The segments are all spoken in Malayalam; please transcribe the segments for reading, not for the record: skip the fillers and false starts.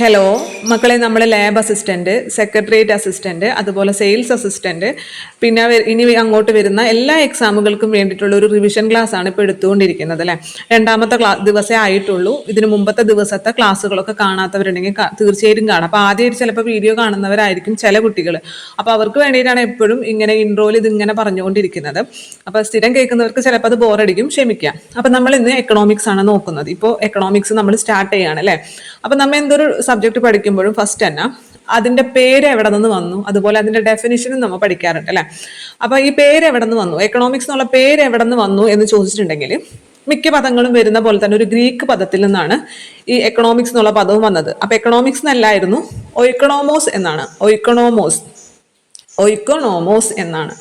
ഹലോ മക്കളെ, നമ്മൾ ലാബ് അസിസ്റ്റൻറ്റ്, സെക്രട്ടേറിയറ്റ് അസിസ്റ്റൻറ്റ്, അതുപോലെ സെയിൽസ് അസിസ്റ്റൻറ്റ്, പിന്നെ ഇനി അങ്ങോട്ട് വരുന്ന എല്ലാ എക്സാമുകൾക്കും വേണ്ടിയിട്ടുള്ള ഒരു റിവിഷൻ ക്ലാസ് ആണ് ഇപ്പോൾ എടുത്തുകൊണ്ടിരിക്കുന്നത് അല്ലേ. രണ്ടാമത്തെ ദിവസമേ ആയിട്ടുള്ളൂ. ഇതിന് മുമ്പത്തെ ദിവസത്തെ ക്ലാസ്സുകളൊക്കെ കാണാത്തവരുണ്ടെങ്കിൽ തീർച്ചയായിട്ടും കാണാം. അപ്പോൾ ആദ്യമായിട്ട് ചിലപ്പോൾ വീഡിയോ കാണുന്നവരായിരിക്കും ചില കുട്ടികൾ. അപ്പോൾ അവർക്ക് വേണ്ടിയിട്ടാണ് എപ്പോഴും ഇങ്ങനെ ഇൻട്രോയിൽ ഇതിങ്ങനെ പറഞ്ഞുകൊണ്ടിരിക്കുന്നത്. അപ്പോൾ സ്ഥിരം കേൾക്കുന്നവർക്ക് ചിലപ്പോൾ അത് ബോറടിക്കും, ക്ഷമിക്കാം. അപ്പോൾ നമ്മൾ ഇന്ന് എക്കണോമിക്സ് ആണ് നോക്കുന്നത്. ഇപ്പോൾ എക്കണോമിക്സ് നമ്മൾ സ്റ്റാർട്ട് ചെയ്യുകയാണ് അല്ലേ. അപ്പോൾ നമ്മൾ എന്തൊരു സബ്ജക്ട് പഠിക്കുമ്പോഴും ഫസ്റ്റ് തന്നെ അതിന്റെ പേര് എവിടെ നിന്ന് വന്നു, അതുപോലെ അതിന്റെ ഡെഫിനിഷനും നമ്മൾ പഠിക്കാറുണ്ട് അല്ലെ. അപ്പൊ ഈ പേര് എവിടെ നിന്ന് വന്നു, എക്കണോമിക്സ് എന്നുള്ള പേര് എവിടെ നിന്ന് വന്നു എന്ന് ചോദിച്ചിട്ടുണ്ടെങ്കിൽ മിക്ക പദങ്ങളും വരുന്ന പോലെ തന്നെ ഒരു ഗ്രീക്ക് പദത്തിൽ നിന്നാണ് ഈ എക്കണോമിക്സ് എന്നുള്ള പദവും വന്നത്. അപ്പൊ എക്കണോമിക്സ് എന്നല്ലായിരുന്നു, ഒയ്ക്കണോമോസ് എന്നാണ്. ഒയ്ക്കണോമോസ് എന്നാണ്.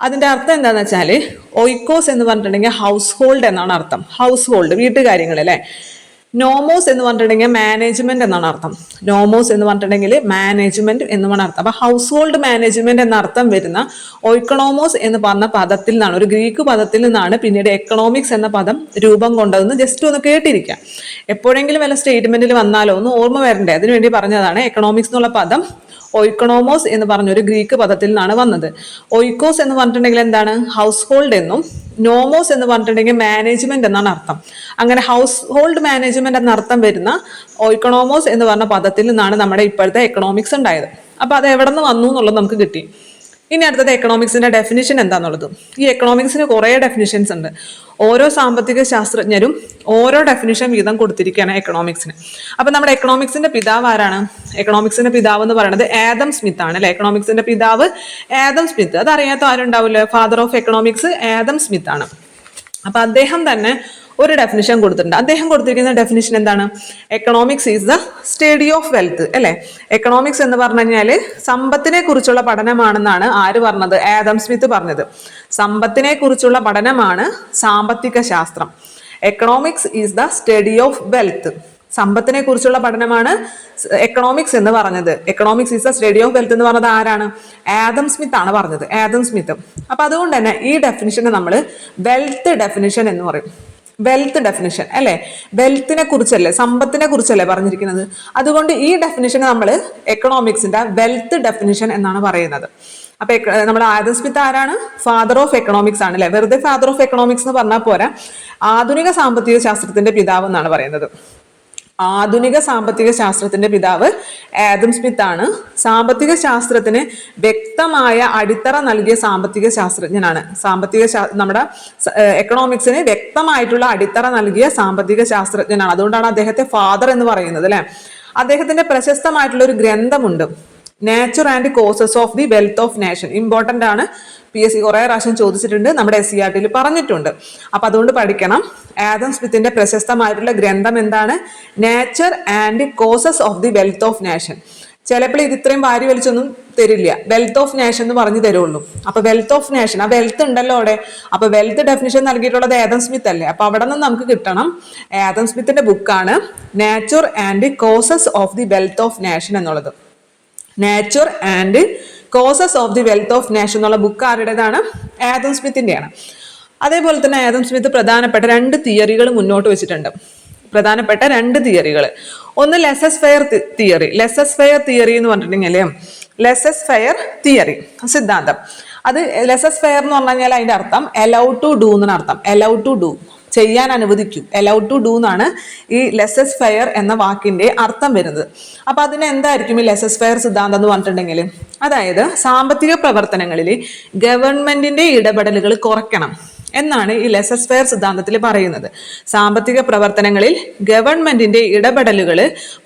അതിന്റെ അർത്ഥം എന്താന്ന് വെച്ചാല്, ഒയ്ക്കോസ് എന്ന് പറഞ്ഞിട്ടുണ്ടെങ്കിൽ ഹൗസ് ഹോൾഡ് എന്നാണ് അർത്ഥം. ഹൗസ് ഹോൾഡ്, വീട്ടുകാര്യങ്ങൾ അല്ലെ. നോമോസ് എന്ന് പറഞ്ഞിട്ടുണ്ടെങ്കിൽ മാനേജ്മെന്റ് എന്നാണ് അർത്ഥം. നോമോസ് എന്ന് പറഞ്ഞിട്ടുണ്ടെങ്കിൽ മാനേജ്മെന്റ് എന്നുമാണ് അർത്ഥം. അപ്പൊ ഹൗസ് ഹോൾഡ് മാനേജ്മെന്റ് എന്ന അർത്ഥം വരുന്ന ഒയ്ക്കണോമോസ് എന്ന് പറഞ്ഞ പദത്തിൽ നിന്നാണ്, ഒരു ഗ്രീക്ക് പദത്തിൽ നിന്നാണ് പിന്നീട് എക്കണോമിക്സ് എന്ന പദം രൂപം കൊണ്ടതെന്ന് ജസ്റ്റ് ഒന്ന് കേട്ടിരിക്കാം. എപ്പോഴെങ്കിലും വല്ല സ്റ്റേറ്റ്മെന്റിൽ വന്നാലോ ഒന്ന് ഓർമ്മ വരണ്ടേ, അതിനുവേണ്ടി പറഞ്ഞതാണ്. എക്കണോമിക്സ് എന്നുള്ള പദം ഒയ്ക്കണോമോസ് എന്ന് പറഞ്ഞൊരു ഗ്രീക്ക് പദത്തിൽ നിന്നാണ് വന്നത്. ഒയ്ക്കോസ് എന്ന് പറഞ്ഞിട്ടുണ്ടെങ്കിൽ എന്താണ്, ഹൗസ് ഹോൾഡ് എന്നും, നോമോസ് എന്ന് പറഞ്ഞിട്ടുണ്ടെങ്കിൽ മാനേജ്മെന്റ് എന്നാണ് അർത്ഥം. അങ്ങനെ ഹൗസ് ഹോൾഡ് മാനേജ്മെന്റ് എന്ന അർത്ഥം വരുന്ന ഒയ്ക്കണോമോസ് എന്ന് പറഞ്ഞ പദത്തിൽ നിന്നാണ് നമ്മുടെ ഇപ്പോഴത്തെ എക്കണോമിക്സ് ഉണ്ടായത്. അപ്പൊ അത് എവിടെ നിന്ന് വന്നു എന്നുള്ളത് നമുക്ക് കിട്ടി. ഇനി അടുത്തത് എക്കണോമിക്സിന്റെ ഡെഫിനിഷൻ എന്താന്നുള്ളത്. ഈ എക്കണോമിക്സിന് കുറേ ഡെഫിനിഷൻസ് ഉണ്ട്. ഓരോ സാമ്പത്തിക ശാസ്ത്രജ്ഞരും ഓരോ ഡെഫിനിഷൻ വീതം കൊടുത്തിരിക്കുകയാണ് എക്കണോമിക്സിന്. അപ്പൊ നമ്മുടെ എക്കണോമിക്സിന്റെ പിതാവ് ആരാണ്? എക്കണോമിക്സിന്റെ പിതാവ് എന്ന് പറയുന്നത് ആദം സ്മിത്ത് ആണ് അല്ലെ. എക്കണോമിക്സിന്റെ പിതാവ് ആദം സ്മിത്ത്, അതറിയാത്ത ആരുണ്ടാവില്ല. Father of economics Adam Smith ആണ്. അപ്പൊ അദ്ദേഹം തന്നെ ഒരു ഡെഫിനിഷൻ കൊടുത്തിട്ടുണ്ട്. അദ്ദേഹം കൊടുത്തിരിക്കുന്ന ഡെഫിനിഷൻ എന്താണ്? Economics is the study of wealth അല്ലെ. എക്കണോമിക്സ് എന്ന് പറഞ്ഞു കഴിഞ്ഞാല് സമ്പത്തിനെ കുറിച്ചുള്ള പഠനമാണെന്നാണ് ആര് പറഞ്ഞത്? ആദം സ്മിത്ത് പറഞ്ഞത്. സമ്പത്തിനെ കുറിച്ചുള്ള പഠനമാണ് സാമ്പത്തിക ശാസ്ത്രം. Economics is the study of wealth. സമ്പത്തിനെ കുറിച്ചുള്ള പഠനമാണ് എക്കണോമിക്സ് എന്ന് പറഞ്ഞത്. Economics is the study of wealth എന്ന് പറഞ്ഞത് ആരാണ്? ആദം സ്മിത്ത് ആണ് പറഞ്ഞത്. ആദം സ്മിത്ത്. അപ്പൊ അതുകൊണ്ട് തന്നെ ഈ ഡെഫിനിഷനെ നമ്മൾ വെൽത്ത് ഡെഫിനിഷൻ എന്ന് പറയും. വെൽത്ത് ഡെഫിനിഷൻ അല്ലെ. വെൽത്തിനെ കുറിച്ചല്ലേ, സമ്പത്തിനെ കുറിച്ചല്ലേ പറഞ്ഞിരിക്കുന്നത്. അതുകൊണ്ട് ഈ ഡെഫിനിഷനെ നമ്മൾ എക്കണോമിക്സിന്റെ വെൽത്ത് ഡെഫിനിഷൻ എന്നാണ് പറയുന്നത്. അപ്പൊ നമ്മൾ ആദം സ്മിത്ത് ആരാണ്? ഫാദർ ഓഫ് എക്കണോമിക്സ് ആണ് അല്ലെ. വെറുതെ ഫാദർ ഓഫ് എക്കണോമിക്സ് എന്ന് പറഞ്ഞാൽ പോരാ, ആധുനിക സാമ്പത്തിക ശാസ്ത്രത്തിന്റെ പിതാവ് എന്നാണ് പറയുന്നത്. ആധുനിക സാമ്പത്തിക ശാസ്ത്രത്തിന്റെ പിതാവ് ആദം സ്മിത്ത് ആണ്. സാമ്പത്തിക ശാസ്ത്രത്തിന് വ്യക്തമായ അടിത്തറ നൽകിയ സാമ്പത്തിക ശാസ്ത്രജ്ഞനാണ്. നമ്മുടെ എക്കണോമിക്സിന് വ്യക്തമായിട്ടുള്ള അടിത്തറ നൽകിയ സാമ്പത്തിക ശാസ്ത്രജ്ഞനാണ്. അതുകൊണ്ടാണ് അദ്ദേഹത്തെ ഫാദർ എന്ന് പറയുന്നത് അല്ലെ. അദ്ദേഹത്തിന്റെ പ്രശസ്തമായിട്ടുള്ള ഒരു ഗ്രന്ഥമുണ്ട്, nature and causes of the wealth of nation. Important ആണ്, PSC കുറെ പ്രാവശ്യം ചോദിച്ചിട്ടുണ്ട്, നമ്മുടെ SCERT പറഞ്ഞിട്ടുണ്ട്. അപ്പൊ അതുകൊണ്ട് പഠിക്കണം. ആദം സ്മിത്തിന്റെ പ്രശസ്തമായിട്ടുള്ള ഗ്രന്ഥം എന്താണ്? Nature and causes of the wealth of nation. ചിലപ്പോൾ ഇത് ഇത്രയും വാരി വലിച്ചൊന്നും തരില്ല, വെൽത്ത് ഓഫ് നേഷൻ എന്ന് പറഞ്ഞു തരുള്ളൂ. അപ്പൊ വെൽത്ത് ഓഫ് നേഷൻ, ആ വെൽത്ത് ഉണ്ടല്ലോ അവിടെ. അപ്പൊ വെൽത്ത് ഡെഫിനിഷൻ നൽകിയിട്ടുള്ളത് ആദം സ്മിത്ത് അല്ലേ. അപ്പൊ അവിടെ നിന്ന് നമുക്ക് കിട്ടണം ആദം സ്മിത്തിന്റെ ബുക്കാണ് nature and causes of the wealth of nation എന്നുള്ളത്. Nature and causes of the wealth of nation എന്നുള്ള ബുക്ക് ആരുടേതാണ്? ആദം സ്മിത്തിന്റെയാണ്. അതേപോലെ തന്നെ ആദം സ്മിത്ത് പ്രധാനപ്പെട്ട 2 തിയറികൾ മുന്നോട്ട് വെച്ചിട്ടുണ്ട്. പ്രധാനപ്പെട്ട 2 തിയറികൾ. ഒന്ന് ലെസസ് ഫെയർ തിയറി. ലെസസ് ഫെയർ തിയറി എന്ന് പറഞ്ഞിട്ടുണ്ടെങ്കിൽ ലെസസ് ഫെയർ തിയറി സിദ്ധാന്തം. അത് ലെസസ് ഫെയർ എന്ന് പറഞ്ഞു കഴിഞ്ഞാൽ അതിന്റെ അർത്ഥം അലൗഡ് ടു ഡു എന്നാണ് അർത്ഥം. അലൗഡ് ടു ഡു, ചെയ്യാൻ അനുവദിക്കും. അലൗഡ് ടു ഡു എന്നാണ് ഈ ലെസസ് ഫെയർ എന്ന വാക്കിന്റെ അർത്ഥം വരുന്നത്. അപ്പൊ അതിന് എന്തായിരിക്കും ഈ ലെസസ് ഫെയർ സിദ്ധാന്തം എന്ന് പറഞ്ഞിട്ടുണ്ടെങ്കിൽ, അതായത് സാമ്പത്തിക പ്രവർത്തനങ്ങളിൽ ഗവൺമെന്റിന്റെ ഇടപെടലുകൾ കുറയ്ക്കണം എന്നാണ് ഈ ലെസസ് ഫെയർ സിദ്ധാന്തത്തിൽ പറയുന്നത്. സാമ്പത്തിക പ്രവർത്തനങ്ങളിൽ ഗവൺമെന്റിന്റെ ഇടപെടലുകൾ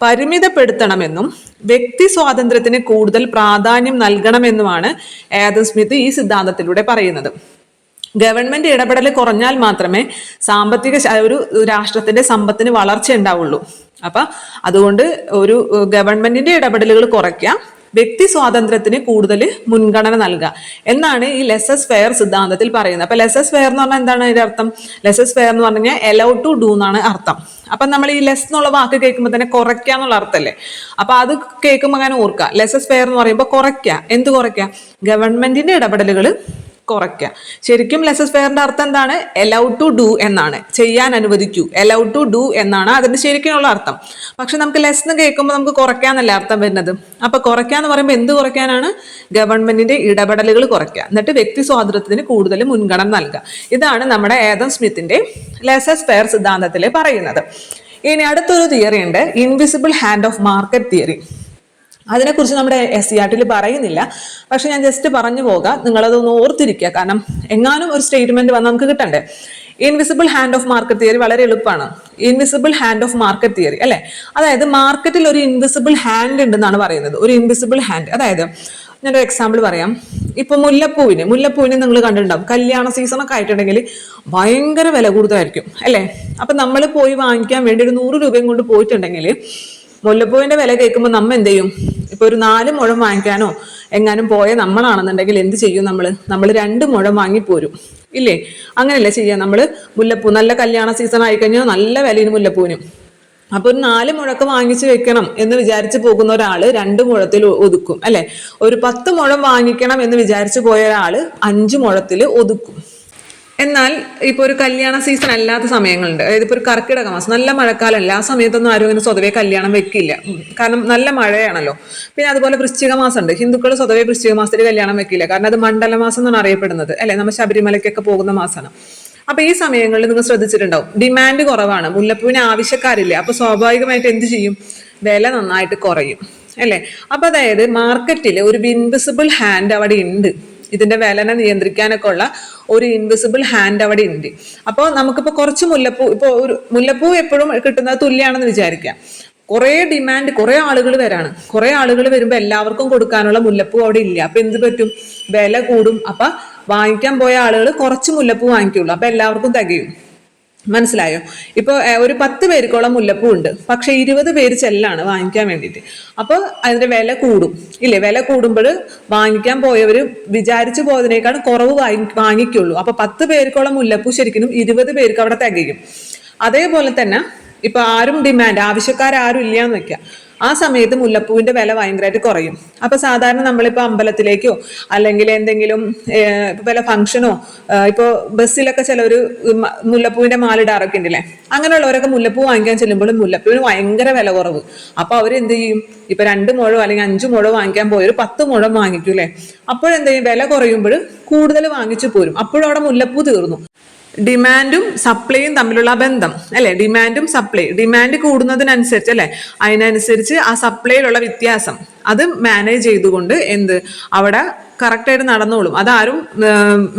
പരിമിതപ്പെടുത്തണമെന്നും വ്യക്തി സ്വാതന്ത്ര്യത്തിന് കൂടുതൽ പ്രാധാന്യം നൽകണമെന്നുമാണ് ആദം സ്മിത്ത് ഈ സിദ്ധാന്തത്തിലൂടെ പറയുന്നത്. ഗവൺമെന്റ് ഇടപെടൽ കുറഞ്ഞാൽ മാത്രമേ ഒരു രാഷ്ട്രത്തിന്റെ സമ്പത്തിന് വളർച്ച ഉണ്ടാവുള്ളൂ. അപ്പൊ അതുകൊണ്ട് ഒരു ഗവൺമെന്റിന്റെ ഇടപെടലുകൾ കുറയ്ക്കാം, വ്യക്തി സ്വാതന്ത്ര്യത്തിന് കൂടുതൽ മുൻഗണന നൽകുക എന്നാണ് ഈ ലെസസ് ഫെയർ സിദ്ധാന്തത്തിൽ പറയുന്നത്. അപ്പൊ ലെസസ് ഫെയർ എന്ന് പറഞ്ഞാൽ എന്താണ് ഇതിന്റെ അർത്ഥം? ലെസസ് ഫെയർ എന്ന് പറഞ്ഞു കഴിഞ്ഞാൽ അലൗഡ് ടു ഡു എന്നാണ് അർത്ഥം. അപ്പൊ നമ്മൾ ഈ ലെസ് എന്നുള്ള വാക്ക് കേൾക്കുമ്പോൾ തന്നെ കുറയ്ക്കുക എന്നുള്ള അർത്ഥമല്ലേ. അപ്പൊ അത് കേൾക്കുമ്പോൾ അങ്ങനെ ഓർക്കുക, ലെസസ് ഫെയർ എന്ന് പറയുമ്പോൾ കുറയ്ക്കുക. എന്ത് കുറയ്ക്കുക? ഗവൺമെന്റിന്റെ ഇടപെടലുകൾ കുറയ്ക്കുക. ശരിക്കും ലെസസ് ഫെയറിന്റെ അർത്ഥം എന്താണ്? അലൗഡ് ടു ഡു എന്നാണ്, ചെയ്യാൻ അനുവദിക്കൂ. അലൗഡ് ടു ഡു എന്നാണ് അതിന്റെ ശരിക്കുള്ള അർത്ഥം. പക്ഷെ നമുക്ക് ലെസ് എന്ന് കേൾക്കുമ്പോൾ നമുക്ക് കുറയ്ക്കാന്നല്ലേ അർത്ഥം വരുന്നത്. അപ്പൊ കുറയ്ക്കാന്ന് പറയുമ്പോൾ എന്ത് കുറയ്ക്കാനാണ്? ഗവൺമെന്റിന്റെ ഇടപെടലുകൾ കുറയ്ക്കുക, എന്നിട്ട് വ്യക്തി സ്വാതന്ത്ര്യത്തിന് കൂടുതൽ മുൻഗണന നൽകുക. ഇതാണ് നമ്മുടെ ആദം സ്മിത്തിന്റെ ലെസസ് ഫെയർ സിദ്ധാന്തത്തിൽ പറയുന്നത്. ഇനി അടുത്തൊരു തിയറി ഉണ്ട്, invisible hand of market theory. അതിനെക്കുറിച്ച് നമ്മുടെ SCERT പറയുന്നില്ല, പക്ഷെ ഞാൻ ജസ്റ്റ് പറഞ്ഞു പോകാം, നിങ്ങളതൊന്ന് ഓർത്തിരിക്കുക. കാരണം എങ്ങാനും ഒരു സ്റ്റേറ്റ്മെന്റ് വന്ന് നമുക്ക് കിട്ടണ്ടേ. Invisible hand of market theory വളരെ എളുപ്പമാണ്. Invisible hand of market theory അല്ലെ, അതായത് മാർക്കറ്റിൽ ഒരു ഇൻവിസിബിൾ ഹാൻഡ് ഉണ്ടെന്നാണ് പറയുന്നത്. ഒരു ഇൻവിസിബിൾ ഹാൻഡ്, അതായത് ഞാനൊരു എക്സാമ്പിൾ പറയാം. ഇപ്പൊ മുല്ലപ്പൂവിന് നിങ്ങൾ കണ്ടിട്ടുണ്ടാവും, കല്യാണ സീസണൊക്കെ ആയിട്ടുണ്ടെങ്കിൽ ഭയങ്കര വില കൂടുതലായിരിക്കും അല്ലെ. അപ്പൊ നമ്മൾ പോയി വാങ്ങിക്കാൻ വേണ്ടി ഒരു 100 രൂപയും കൊണ്ട് പോയിട്ടുണ്ടെങ്കിൽ മുല്ലപ്പൂവിന്റെ വില കേൾക്കുമ്പോൾ നമ്മൾ എന്ത് ചെയ്യും? ഇപ്പൊ ഒരു 4 മുഴം വാങ്ങിക്കാനോ എങ്ങാനും പോയ നമ്മളാണെന്നുണ്ടെങ്കിൽ എന്ത് ചെയ്യും? നമ്മൾ 2 മുഴം വാങ്ങിപ്പോരും ഇല്ലേ? അങ്ങനെയല്ലേ ചെയ്യാം നമ്മള്. മുല്ലപ്പൂ നല്ല കല്യാണ സീസൺ ആയിക്കഴിഞ്ഞാൽ നല്ല വിലയും മുല്ലപ്പൂവിനും. അപ്പൊ ഒരു 4 മുഴക്ക് വാങ്ങിച്ചു വെക്കണം എന്ന് വിചാരിച്ചു പോകുന്ന ഒരാള് 2 മുഴത്തിൽ ഒതുക്കും അല്ലെ. ഒരു 10 മുഴം വാങ്ങിക്കണം എന്ന് വിചാരിച്ചു പോയ ഒരാള് 5 മുഴത്തിൽ ഒതുക്കും. എന്നാൽ ഇപ്പൊ ഒരു കല്യാണ സീസൺ അല്ലാത്ത സമയങ്ങളുണ്ട്, അതായത് ഇപ്പൊ ഒരു കർക്കിടക മാസം, നല്ല മഴക്കാലമല്ല, ആ സമയത്തൊന്നും ആരും അങ്ങനെ സ്വതവേ കല്യാണം വെക്കില്ല, കാരണം നല്ല മഴയാണല്ലോ. പിന്നെ അതുപോലെ വൃശ്ചിക മാസം ഉണ്ട്, ഹിന്ദുക്കൾ സ്വതവേ വൃശ്ചിക മാസത്തിൽ കല്യാണം വെക്കില്ല, കാരണം അത് മണ്ഡലമാസം എന്നാണ് അറിയപ്പെടുന്നത് അല്ലെ. നമ്മൾ ശബരിമലയ്ക്കൊക്കെ പോകുന്ന മാസമാണ്. അപ്പൊ ഈ സമയങ്ങളിൽ നിങ്ങൾ ശ്രദ്ധിച്ചിട്ടുണ്ടാവും, ഡിമാൻഡ് കുറവാണ്, മുല്ലപ്പൂവിന് ആവശ്യക്കാരില്ല. അപ്പൊ സ്വാഭാവികമായിട്ട് എന്ത് ചെയ്യും? വില നന്നായിട്ട് കുറയും അല്ലെ. അപ്പൊ അതായത് മാർക്കറ്റിൽ ഒരു ഇൻവിസിബിൾ ഹാൻഡ് അവിടെ ഉണ്ട്, ഇതിന്റെ വിലനെ നിയന്ത്രിക്കാനൊക്കെ ഉള്ള ഒരു ഇൻവിസിബിൾ ഹാൻഡ് അവിടെ ഉണ്ട്. അപ്പോൾ നമുക്കിപ്പോൾ കുറച്ച് മുല്ലപ്പൂ എപ്പോഴും കിട്ടുന്നത് തുല്യാണെന്ന് വിചാരിക്കാം. കുറെ ഡിമാൻഡ്, കുറെ ആളുകൾ വരാണ്, കുറെ ആളുകൾ വരുമ്പോൾ എല്ലാവർക്കും കൊടുക്കാനുള്ള മുല്ലപ്പൂ അവിടെ ഇല്ല. അപ്പൊ എന്ത് പറ്റും? വില കൂടും. അപ്പൊ വാങ്ങിക്കാൻ പോയ ആളുകൾ കുറച്ച് മുല്ലപ്പൂ വാങ്ങിക്കുള്ളൂ, അപ്പൊ എല്ലാവർക്കും തികയും. മനസ്സിലായോ? ഇപ്പൊ ഒരു 10 പേർക്കോളം മുല്ലപ്പൂ ഉണ്ട്, പക്ഷെ 20 പേര് ചെല്ലാണ് വാങ്ങിക്കാൻ വേണ്ടിയിട്ട്. അപ്പൊ അതിന്റെ വില കൂടും ഇല്ലേ? വില കൂടുമ്പോൾ വാങ്ങിക്കാൻ പോയവര് വിചാരിച്ചു പോയതിനേക്കാൾ കുറവ് വാങ്ങിക്കുള്ളൂ. അപ്പൊ 10 പേർക്കോളം മുല്ലപ്പൂ ശരിക്കും 20 പേർക്ക് അവിടെ തികയും. അതേപോലെ തന്നെ ഇപ്പൊ ആവശ്യക്കാരും ഇല്ലയെന്ന് വെക്കാം, ആ സമയത്ത് മുല്ലപ്പൂവിന്റെ വില ഭയങ്കരമായിട്ട് കുറയും. അപ്പൊ സാധാരണ നമ്മളിപ്പോ അമ്പലത്തിലേക്കോ അല്ലെങ്കിൽ എന്തെങ്കിലും വല്ല ഫംഗ്ഷനോ, ഇപ്പൊ ബസ്സിലൊക്കെ ചിലവര് മുല്ലപ്പൂവിന്റെ മാലിടാറൊക്കെ ഉണ്ടല്ലേ, അങ്ങനെയുള്ളവരൊക്കെ മുല്ലപ്പൂ വാങ്ങിക്കാൻ ചെല്ലുമ്പോൾ മുല്ലപ്പൂവിന് ഭയങ്കര വില കുറവ്. അപ്പൊ അവരെന്ത് ചെയ്യും? ഇപ്പൊ 2 മുഴം അല്ലെങ്കിൽ 5 മുഴം വാങ്ങിക്കാൻ പോയൊരു 10 മുഴം വാങ്ങിക്കും അല്ലെ. അപ്പോഴെന്ത് ചെയ്യും? വില കുറയുമ്പോൾ കൂടുതൽ വാങ്ങിച്ചു പോരും. അപ്പോഴും അവിടെ മുല്ലപ്പൂ തീർന്നു. ഡിമാൻഡും സപ്ലൈയും തമ്മിലുള്ള ബന്ധം അല്ലെ. ഡിമാൻഡ് കൂടുന്നതിനനുസരിച്ച് അല്ലെ, അതിനനുസരിച്ച് ആ സപ്ലൈയിലുള്ള വ്യത്യാസം അത് മാനേജ് ചെയ്തുകൊണ്ട് അവിടെ കറക്റ്റായിട്ട് നടന്നോളും. അതാരും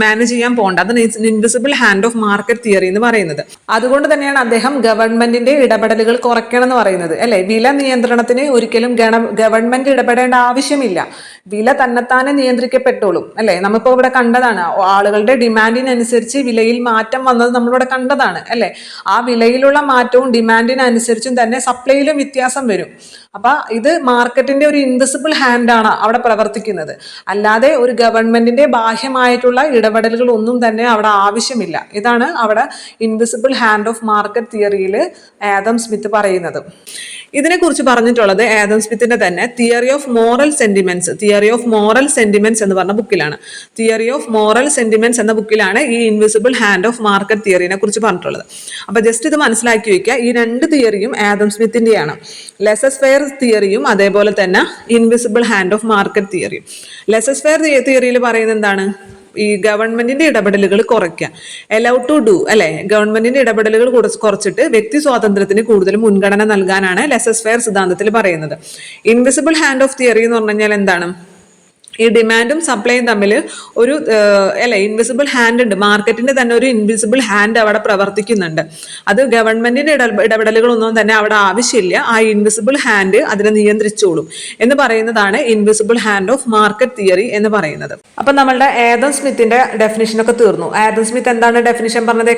മാനേജ് ചെയ്യാൻ പോകണ്ട. അതാണ് invisible hand of market theory എന്ന് പറയുന്നത്. അതുകൊണ്ട് തന്നെയാണ് അദ്ദേഹം ഗവൺമെന്റിന്റെ ഇടപെടലുകൾ കുറയ്ക്കണം എന്ന് പറയുന്നത് അല്ലെ. വില നിയന്ത്രണത്തിന് ഒരിക്കലും ഗവൺമെന്റ് ഇടപെടേണ്ട ആവശ്യമില്ല, വില തന്നെത്താനെ നിയന്ത്രിക്കപ്പെട്ടോളും അല്ലെ. നമ്മളിപ്പോ ഇവിടെ കണ്ടതാണ്, ആളുകളുടെ ഡിമാൻഡിനനുസരിച്ച് വിലയിൽ മാറ്റം വന്നത് നമ്മളിവിടെ കണ്ടതാണ് അല്ലെ. ആ വിലയിലുള്ള മാറ്റവും ഡിമാൻഡിനനുസരിച്ചും തന്നെ സപ്ലൈയിലും വ്യത്യാസം വരും. അപ്പൊ ഇത് മാർക്കറ്റിന്റെ ഒരു ഇൻവിസിബിൾ ഹാൻഡ് ആണ് അവിടെ പ്രവർത്തിക്കുന്നത്, അല്ലാതെ ഒരു ഗവൺമെന്റിന്റെ ബാഹ്യമായിട്ടുള്ള ഇടപെടലുകൾ ഒന്നും തന്നെ അവിടെ ആവശ്യമില്ല. ഇതാണ് അവിടെ ഇൻവിസിബിൾ ഹാൻഡ് ഓഫ് മാർക്കറ്റ് തിയറിയിൽ ആദം സ്മിത്ത് പറയുന്നത്. ഇതിനെക്കുറിച്ച് പറഞ്ഞിട്ടുള്ളത് ആദം സ്മിത്തിന്റെ തന്നെ തിയറി ഓഫ് മോറൽ സെന്റിമെന്റ്സ് എന്ന് പറഞ്ഞ ബുക്കിലാണ്. തിയറി ഓഫ് മോറൽ സെന്റിമെന്റ്സ് എന്ന ബുക്കിലാണ് ഈ ഇൻവിസിബിൾ ഹാൻഡ് ഓഫ് മാർക്കറ്റ് തിയറിനെ കുറിച്ച് പറഞ്ഞിട്ടുള്ളത്. അപ്പൊ ജസ്റ്റ് ഇത് മനസ്സിലാക്കി വെക്കുക, ഈ 2 തിയറിയും ആദം സ്മിത്തിന്റെയാണ്. ലെസസ് ഫെയർ തിയറിയും അതേപോലെ തന്നെ ഇൻവിസിബിൾ ഹാൻഡ് ഓഫ് മാർക്കറ്റ് തിയറിയും. ലെസസ് ഫെയർ തിയറിയിൽ പറയുന്നത് എന്താണ്? ഈ ഗവൺമെന്റിന്റെ ഇടപെടലുകൾ കുറയ്ക്കുക, അലൗഡ് ടു ഡു അല്ലെ. ഗവൺമെന്റിന്റെ ഇടപെടലുകൾ കുറച്ചിട്ട് വ്യക്തി സ്വാതന്ത്ര്യത്തിന് കൂടുതൽ മുൻഗണന നൽകാനാണ് ലെസസ് ഫെയർ സിദ്ധാന്തത്തിൽ പറയുന്നത്. ഇൻവിസിബിൾ ഹാൻഡ് ഓഫ് തിയറി എന്ന് പറഞ്ഞു കഴിഞ്ഞാൽ എന്താണ്? ഈ ഡിമാൻഡും സപ്ലൈയും തമ്മിൽ ഒരു ഇൻവിസിബിൾ ഹാൻഡ് ഉണ്ട്, മാർക്കറ്റിന്റെ തന്നെ ഒരു ഇൻവിസിബിൾ ഹാൻഡ് അവിടെ പ്രവർത്തിക്കുന്നുണ്ട്. അത് ഗവൺമെന്റിന്റെ ഇടപെടലുകളൊന്നും തന്നെ അവിടെ ആവശ്യമില്ല, ആ ഇൻവിസിബിൾ ഹാൻഡ് അതിനെ നിയന്ത്രിച്ചോളും എന്ന് പറയുന്നതാണ് invisible hand of market theory എന്ന് പറയുന്നത്. അപ്പൊ നമ്മളുടെ ആദം സ്മിത്തിന്റെ ഡെഫിനിഷൻ ഒക്കെ തീർന്നു. ആദം സ്മിത്ത് എന്താണ് ഡെഫിനിഷൻ പറഞ്ഞത്?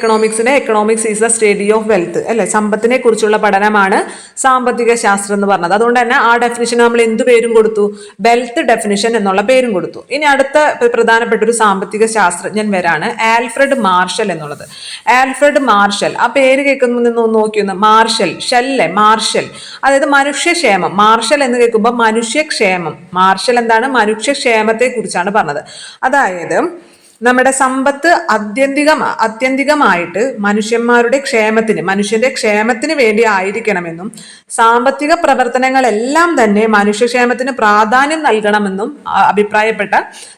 Economics is the study of wealth അല്ലെ, സമ്പത്തിനെ കുറിച്ചുള്ള പഠനമാണ് സാമ്പത്തിക ശാസ്ത്രം എന്ന് പറഞ്ഞത്. അതുകൊണ്ട് തന്നെ ആ ഡെഫിനിഷൻ നമ്മൾ എന്ത് പേരും കൊടുത്തു? വെൽത്ത് ഡെഫിനിഷൻ എന്നുള്ള പേരും കൊടുത്തു. ഇനി അടുത്ത പ്രധാനപ്പെട്ട ഒരു സാമ്പത്തിക ശാസ്ത്രജ്ഞൻ വരാണ് ആൽഫ്രഡ് മാർഷൽ എന്നുള്ളത്. ആൽഫ്രഡ് മാർഷൽ, ആ പേര് കേൾക്കുമ്പോൾ നിന്ന് നോക്കിയൊന്ന്, മാർഷൽ അതായത് മനുഷ്യക്ഷേമം. മാർഷൽ എന്ന് കേൾക്കുമ്പോൾ മനുഷ്യക്ഷേമം, മാർഷൽ എന്താണ്? മനുഷ്യക്ഷേമത്തെ കുറിച്ചാണ് പറഞ്ഞത്. അതായത് നമ്മുടെ സമ്പത്ത് അത്യന്തികമായിട്ട് മനുഷ്യന്റെ ക്ഷേമത്തിന് വേണ്ടി ആയിരിക്കണമെന്നും സാമ്പത്തിക പ്രവർത്തനങ്ങളെല്ലാം തന്നെ മനുഷ്യക്ഷേമത്തിന് പ്രാധാന്യം നൽകണമെന്നും അഭിപ്രായപ്പെട്ട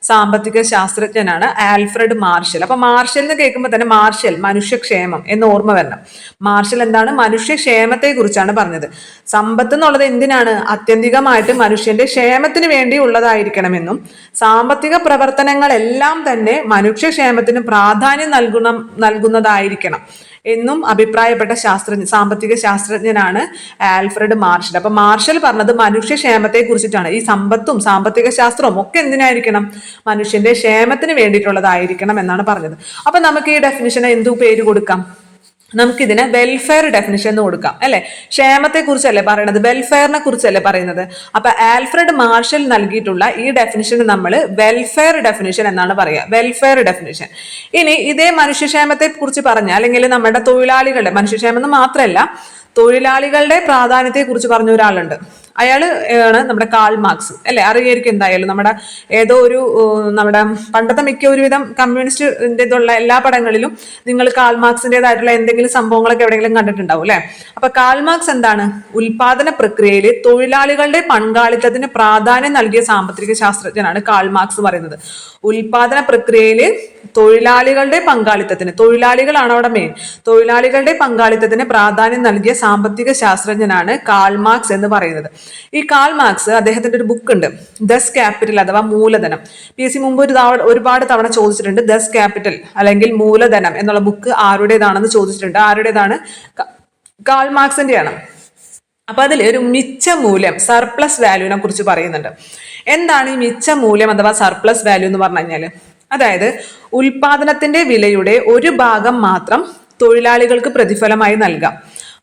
സാമ്പത്തിക ശാസ്ത്രജ്ഞനാണ് ആൽഫ്രഡ് മാർഷൽ. അപ്പൊ മാർഷൽ എന്ന് കേൾക്കുമ്പോൾ തന്നെ മനുഷ്യക്ഷേമം എന്ന് ഓർമ്മ വരണം. മാർഷൽ എന്താണ്? മനുഷ്യക്ഷേമത്തെ കുറിച്ചാണ് പറഞ്ഞത്. സമ്പത്ത് എന്നുള്ളത് എന്തിനാണ്? ആത്യന്തികമായിട്ട് മനുഷ്യന്റെ ക്ഷേമത്തിന് വേണ്ടി ഉള്ളതായിരിക്കണമെന്നും സാമ്പത്തിക പ്രവർത്തനങ്ങളെല്ലാം തന്നെ മനുഷ്യക്ഷേമത്തിന് പ്രാധാന്യം നൽകുന്നതായിരിക്കണം എന്നും അഭിപ്രായപ്പെട്ട സാമ്പത്തിക ശാസ്ത്രജ്ഞനാണ് ആൽഫ്രഡ് മാർഷൽ. അപ്പൊ മാർഷൽ പറഞ്ഞത് മനുഷ്യക്ഷേമത്തെ കുറിച്ചിട്ടാണ്. ഈ സമ്പത്തും സാമ്പത്തിക ശാസ്ത്രവും ഒക്കെ എന്തിനായിരിക്കണം? മനുഷ്യന്റെ ക്ഷേമത്തിന് വേണ്ടിയിട്ടുള്ളതായിരിക്കണം എന്നാണ് പറഞ്ഞത്. അപ്പൊ നമുക്ക് ഈ ഡെഫിനിഷന് എന്തു പേര് കൊടുക്കാം? നമുക്കിതിന് വെൽഫെയർ ഡെഫിനിഷൻ എന്ന് കൊടുക്കാം, അല്ലെ? ക്ഷേമത്തെ കുറിച്ചല്ലേ പറയണത്, വെൽഫെയറിനെ കുറിച്ചല്ലേ പറയുന്നത്. അപ്പൊ ആൽഫ്രഡ് മാർഷൽ നൽകിയിട്ടുള്ള ഈ ഡെഫിനിഷന് നമ്മൾ വെൽഫെയർ ഡെഫിനിഷൻ എന്നാണ് പറയുക, വെൽഫെയർ ഡെഫിനിഷൻ. ഇനി ഇതേ മനുഷ്യക്ഷേമത്തെ കുറിച്ച് പറഞ്ഞ, അല്ലെങ്കിൽ നമ്മുടെ തൊഴിലാളികളുടെ മനുഷ്യക്ഷേമം എന്ന് മാത്രമല്ല തൊഴിലാളികളുടെ പ്രാധാന്യത്തെ കുറിച്ച് പറഞ്ഞ ഒരാളുണ്ട്. അയാള് ആണ് നമ്മുടെ കാൾ മാർക്സ്, അല്ലെ? അറിയായിരിക്കും എന്തായാലും. നമ്മുടെ ഏതോ ഒരു നമ്മുടെ പണ്ടത്തെ മിക്ക ഒരുവിധം കമ്മ്യൂണിസ്റ്റിൻ്റെതുള്ള എല്ലാ പടങ്ങളിലും നിങ്ങൾ കാൾ മാർക്സിൻ്റെതായിട്ടുള്ള എന്തെങ്കിലും സംഭവങ്ങളൊക്കെ എവിടെയെങ്കിലും കണ്ടിട്ടുണ്ടാവും, അല്ലെ? അപ്പൊ കാൾ മാർക്സ് എന്താണ്? ഉൽപാദന പ്രക്രിയയിൽ തൊഴിലാളികളുടെ പങ്കാളിത്തത്തിന് പ്രാധാന്യം നൽകിയ സാമ്പത്തിക ശാസ്ത്രജ്ഞനാണ് കാൾ മാർക്സ് പറയുന്നത്. ഉൽപാദന പ്രക്രിയയിൽ തൊഴിലാളികളുടെ പങ്കാളിത്തത്തിന്, തൊഴിലാളികളാണ് അവിടെ മെയിൻ, തൊഴിലാളികളുടെ പങ്കാളിത്തത്തിന് പ്രാധാന്യം നൽകിയ സാമ്പത്തിക ശാസ്ത്രജ്ഞനാണ് കാൾ മാർക്സ് എന്ന് പറയുന്നത്. ഈ കാൾ മാർക്സ് അദ്ദേഹത്തിന്റെ ഒരു ബുക്ക് ഉണ്ട്, ദസ് ക്യാപിറ്റൽ അഥവാ മൂലധനം. PSC മുമ്പ് ഒരുപാട് തവണ ചോദിച്ചിട്ടുണ്ട്. ദസ് ക്യാപിറ്റൽ അല്ലെങ്കിൽ മൂലധനം എന്നുള്ള ബുക്ക് ആരുടേതാണെന്ന് ചോദിച്ചിട്ടുണ്ട്. ആരുടേതാണ്? കാൾ മാർക്സിന്റെയാണ്. അപ്പൊ അതിൽ ഒരു മിച്ച മൂല്യം, സർപ്ലസ് വാല്യൂവിനെ കുറിച്ച് പറയുന്നുണ്ട്. എന്താണ് ഈ മിച്ച മൂല്യം അഥവാ സർപ്ലസ് വാല്യൂ എന്ന് പറഞ്ഞു കഴിഞ്ഞാൽ, അതായത് ഉൽപാദനത്തിന്റെ വിലയുടെ ഒരു ഭാഗം മാത്രം തൊഴിലാളികൾക്ക് പ്രതിഫലമായി നൽകാം,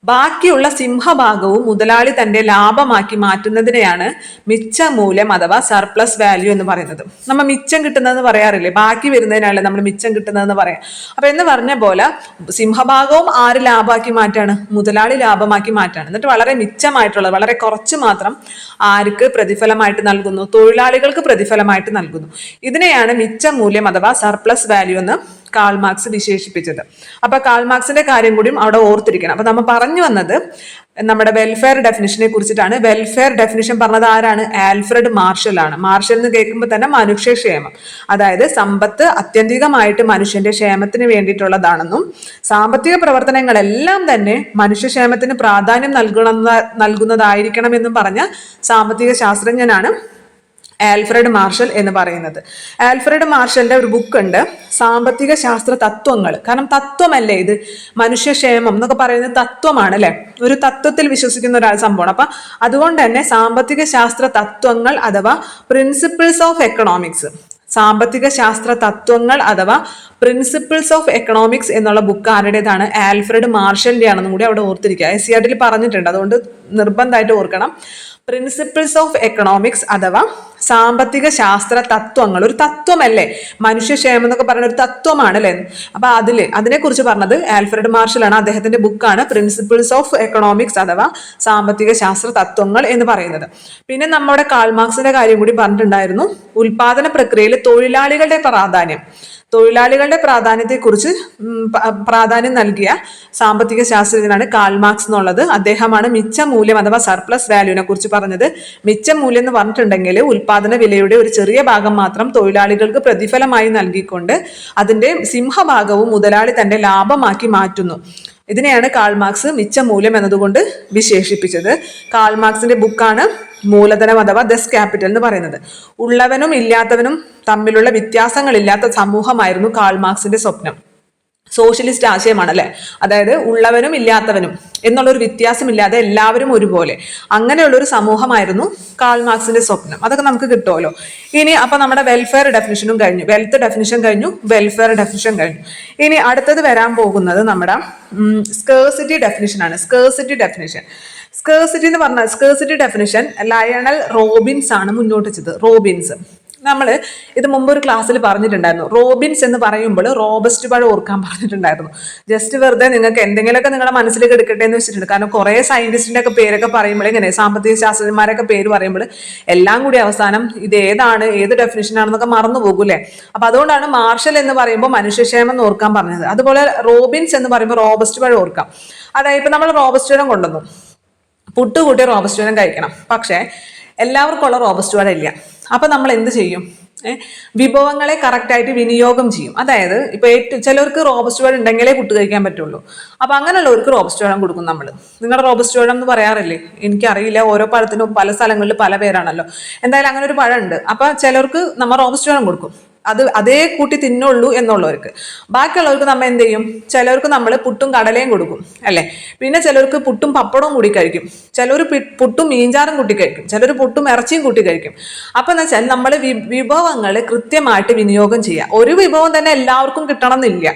ബാക്കിയുള്ള സിംഹഭാഗവും മുതലാളി തന്റെ ലാഭമാക്കി മാറ്റുന്നതിനെയാണ് മിച്ച മൂല്യം അഥവാ സർപ്ലസ് വാല്യൂ എന്ന് പറയുന്നത്. നമ്മൾ മിച്ചം കിട്ടുന്നതെന്ന് പറയാറില്ലേ, ബാക്കി വരുന്നതിനാണ് നമ്മൾ മിച്ചം കിട്ടുന്നതെന്ന് പറയാം. അപ്പൊ എന്ന് പറഞ്ഞ പോലെ സിംഹഭാഗവും ആര് ലാഭമാക്കി മാറ്റാണ്? മുതലാളി ലാഭമാക്കി മാറ്റാണ്. എന്നിട്ട് വളരെ മിച്ചമായിട്ടുള്ളത്, വളരെ കുറച്ച് മാത്രം ആർക്ക് പ്രതിഫലമായിട്ട് നൽകുന്നു? തൊഴിലാളികൾക്ക് പ്രതിഫലമായിട്ട് നൽകുന്നു. ഇതിനെയാണ് മിച്ച മൂല്യം അഥവാ സർപ്ലസ് വാല്യൂ എന്ന് കാൾ മാർക്സ് വിശേഷിപ്പിച്ചത്. അപ്പൊ കാൾ മാർക്സിന്റെ കാര്യം കൂടിയും അവിടെ ഓർത്തിരിക്കണം. അപ്പൊ നമ്മൾ പറഞ്ഞു വന്നത് നമ്മുടെ വെൽഫെയർ ഡെഫിനിഷനെ കുറിച്ചിട്ടാണ്. വെൽഫെയർ ഡെഫിനിഷൻ പറഞ്ഞത് ആരാണ്? ആൽഫ്രഡ് മാർഷൽ ആണ്. മാർഷൽ എന്ന് കേൾക്കുമ്പോൾ തന്നെ മനുഷ്യക്ഷേമം, അതായത് സമ്പത്ത് ആത്യന്തികമായിട്ട് മനുഷ്യന്റെ ക്ഷേമത്തിന് വേണ്ടിയിട്ടുള്ളതാണെന്നും സാമ്പത്തിക പ്രവർത്തനങ്ങളെല്ലാം തന്നെ മനുഷ്യക്ഷേമത്തിന് പ്രാധാന്യം നൽകുന്നതായിരിക്കണമെന്നും പറഞ്ഞ സാമ്പത്തിക ശാസ്ത്രജ്ഞനാണ് ആൽഫ്രഡ് മാർഷൽ എന്ന് പറയുന്നത്. ആൽഫ്രഡ് മാർഷലിന്റെ ഒരു ബുക്ക് ഉണ്ട്, സാമ്പത്തിക ശാസ്ത്ര തത്വങ്ങൾ. കാരണം തത്വമല്ലേ ഇത്, മനുഷ്യക്ഷേമം എന്നൊക്കെ പറയുന്നത് തത്വമാണ്, അല്ലെ? ഒരു തത്വത്തിൽ വിശ്വസിക്കുന്ന ഒരാൾ സംഭവമാണ്. അപ്പൊ അതുകൊണ്ട് തന്നെ സാമ്പത്തിക ശാസ്ത്ര തത്വങ്ങൾ അഥവാ പ്രിൻസിപ്പിൾസ് ഓഫ് എക്കണോമിക്സ്, സാമ്പത്തിക ശാസ്ത്ര തത്വങ്ങൾ അഥവാ പ്രിൻസിപ്പിൾസ് ഓഫ് എക്കണോമിക്സ് എന്നുള്ള ബുക്ക് ആരുടേതാണ്? ആൽഫ്രഡ് മാർഷലിന്റെ ആണെന്നും കൂടി അവിടെ ഓർത്തിരിക്കുക. SCERT പറഞ്ഞിട്ടുണ്ട്, അതുകൊണ്ട് നിർബന്ധമായിട്ട് ഓർക്കണം. പ്രിൻസിപ്പിൾസ് ഓഫ് എക്കണോമിക്സ് അഥവാ സാമ്പത്തിക ശാസ്ത്ര തത്വങ്ങൾ. ഒരു തത്വമല്ലേ മനുഷ്യക്ഷേമം എന്നൊക്കെ പറയുന്ന ഒരു തത്വമാണ്, അല്ലെ? അപ്പൊ അതിനെക്കുറിച്ച് പറഞ്ഞത് ആൽഫ്രഡ് മാർഷലാണ്. അദ്ദേഹത്തിന്റെ ബുക്കാണ് പ്രിൻസിപ്പിൾസ് ഓഫ് എക്കണോമിക്സ് അഥവാ സാമ്പത്തിക ശാസ്ത്ര തത്വങ്ങൾ എന്ന് പറയുന്നത്. പിന്നെ നമ്മുടെ കാൾ മാർക്സിന്റെ കാര്യം കൂടി പറഞ്ഞിട്ടുണ്ടായിരുന്നു. ഉൽപാദന പ്രക്രിയയിൽ തൊഴിലാളികളുടെ പ്രാധാന്യത്തെക്കുറിച്ച് പ്രാധാന്യം നൽകിയ സാമ്പത്തിക ശാസ്ത്രജ്ഞനാണ് കാൾ മാർക്സ് എന്നുള്ളത്. അദ്ദേഹമാണ് മിച്ച മൂല്യം അഥവാ സർപ്ലസ് വാല്യൂവിനെ കുറിച്ച് പറഞ്ഞത്. മിച്ച മൂല്യം എന്ന് പറഞ്ഞിട്ടുണ്ടെങ്കിൽ ഉൽപാദന വിലയുടെ ഒരു ചെറിയ ഭാഗം മാത്രം തൊഴിലാളികൾക്ക് പ്രതിഫലമായി നൽകിക്കൊണ്ട് അതിന്റെ സിംഹഭാഗവും മുതലാളി തന്റെ ലാഭമാക്കി മാറ്റുന്നു. ഇതിനെയാണ് കാൾ മാർക്സ് മിച്ച മൂല്യം എന്നതുകൊണ്ട് വിശേഷിപ്പിച്ചത്. കാൾ മാർക്സിന്റെ ബുക്കാണ് മൂലധനം അഥവാ ദസ് ക്യാപിറ്റൽ എന്ന് പറയുന്നത്. ഉള്ളവനും ഇല്ലാത്തവനും തമ്മിലുള്ള വ്യത്യാസങ്ങളില്ലാത്ത സമൂഹമായിരുന്നു കാൾ മാർക്സിന്റെ സ്വപ്നം. സോഷ്യലിസ്റ്റ് ആശയമാണ്, അല്ലെ? അതായത് ഉള്ളവനും ഇല്ലാത്തവനും എന്നുള്ളൊരു വ്യത്യാസമില്ലാതെ എല്ലാവരും ഒരുപോലെ, അങ്ങനെയുള്ളൊരു സമൂഹമായിരുന്നു കാൾ മാർക്സിന്റെ സ്വപ്നം. അതൊക്കെ നമുക്ക് കിട്ടുമല്ലോ. ഇനി അപ്പൊ നമ്മുടെ വെൽഫെയർ ഡെഫിനിഷനും കഴിഞ്ഞു, വെൽത്ത് ഡെഫിനിഷൻ കഴിഞ്ഞു, വെൽഫെയർ ഡെഫിനിഷൻ കഴിഞ്ഞു. ഇനി അടുത്തത് വരാൻ പോകുന്നത് നമ്മുടെ സ്കേഴ്സിറ്റി ഡെഫിനിഷൻ ആണ്. സ്കേഴ്സിറ്റി എന്ന് പറഞ്ഞാൽ സ്കേഴ്സിറ്റി ഡെഫിനിഷൻ ലയണൽ റോബിൻസ് ആണ് മുന്നോട്ട് വെച്ചത്. റോബിൻസ് നമ്മൾ ഇത് മുമ്പ് ഒരു ക്ലാസ്സിൽ പറഞ്ഞിട്ടുണ്ടായിരുന്നു. റോബിൻസ് എന്ന് പറയുമ്പോൾ റോബസ്റ്റ് പഴം ഓർക്കാൻ പറഞ്ഞിട്ടുണ്ടായിരുന്നു. ജസ്റ്റ് വെറുതെ നിങ്ങൾക്ക് എന്തെങ്കിലുമൊക്കെ നിങ്ങളുടെ മനസ്സിലേക്ക് എടുക്കട്ടെ എന്ന് വെച്ചിട്ടുണ്ട്. കാരണം കുറേ സയന്റിസ്റ്റിന്റെ ഒക്കെ പേരൊക്കെ പറയുമ്പോൾ ഇങ്ങനെ സാമ്പത്തിക ശാസ്ത്രജ്ഞന്മാരൊക്കെ പേര് പറയുമ്പോൾ എല്ലാം കൂടി അവസാനം ഇത് ഏതാണ്, ഏത് ഡെഫിനിഷൻ ആണെന്നൊക്കെ മറന്നു പോകൂലേ. അപ്പൊ അതുകൊണ്ടാണ് മാർഷൽ എന്ന് പറയുമ്പോൾ മനുഷ്യക്ഷേമം എന്ന് ഓർക്കാൻ പറഞ്ഞത്. അതുപോലെ റോബിൻസ് എന്ന് പറയുമ്പോൾ റോബസ്റ്റ് പഴം ഓർക്കാം. അതായത് ഇപ്പൊ നമ്മൾ റോബസ്റ്റ് പഴം കൊണ്ടുവന്നു, പുട്ട് കൂട്ടി റോബസ്റ്റ് പഴം കഴിക്കണം. പക്ഷേ എല്ലാവർക്കും ഉള്ള റോബസ്റ്റ് പഴം ഇല്ല. അപ്പൊ നമ്മൾ എന്ത് ചെയ്യും? വിഭവങ്ങളെ കറക്റ്റായിട്ട് വിനിയോഗം ചെയ്യും. അതായത് ഇപ്പൊ ചിലർക്ക് റോബസ്റ്റ് പഴം ഉണ്ടെങ്കിലേ പുട്ട് കഴിക്കാൻ പറ്റുള്ളൂ. അപ്പൊ അങ്ങനെയുള്ളവർക്ക് റോബസ്റ്റ് പഴം കൊടുക്കും നമ്മൾ. നിങ്ങളുടെ റോബസ്റ്റ് പഴം എന്ന് പറയാറില്ലേ? എനിക്കറിയില്ല, ഓരോ പഴത്തിനും പല സ്ഥലങ്ങളിൽ പല പേരാണല്ലോ. എന്തായാലും അങ്ങനെ ഒരു പഴം ഉണ്ട്. അപ്പൊ ചിലർക്ക് നമ്മൾ റോബസ്റ്റ് പഴം കൊടുക്കും. അതേ കൂട്ടി തിന്നുള്ളൂ എന്നുള്ളവർക്ക്. ബാക്കിയുള്ളവർക്ക് നമ്മൾ എന്ത് ചെയ്യും? ചിലർക്ക് നമ്മൾ പുട്ടും കടലയും കൊടുക്കും, അല്ലേ? പിന്നെ ചിലർക്ക് പുട്ടും പപ്പടവും കൂടി കഴിക്കും. ചിലർ പുട്ടും മീൻചാറും കൂട്ടി കഴിക്കും. ചിലർ പുട്ടും ഇറച്ചിയും കൂട്ടി കഴിക്കും. അപ്പൊ എന്ന് വെച്ചാൽ നമ്മൾ വിഭവങ്ങൾ കൃത്യമായിട്ട് വിനിയോഗം ചെയ്യുക. ഒരു വിഭവം തന്നെ എല്ലാവർക്കും കിട്ടണം എന്നില്ല,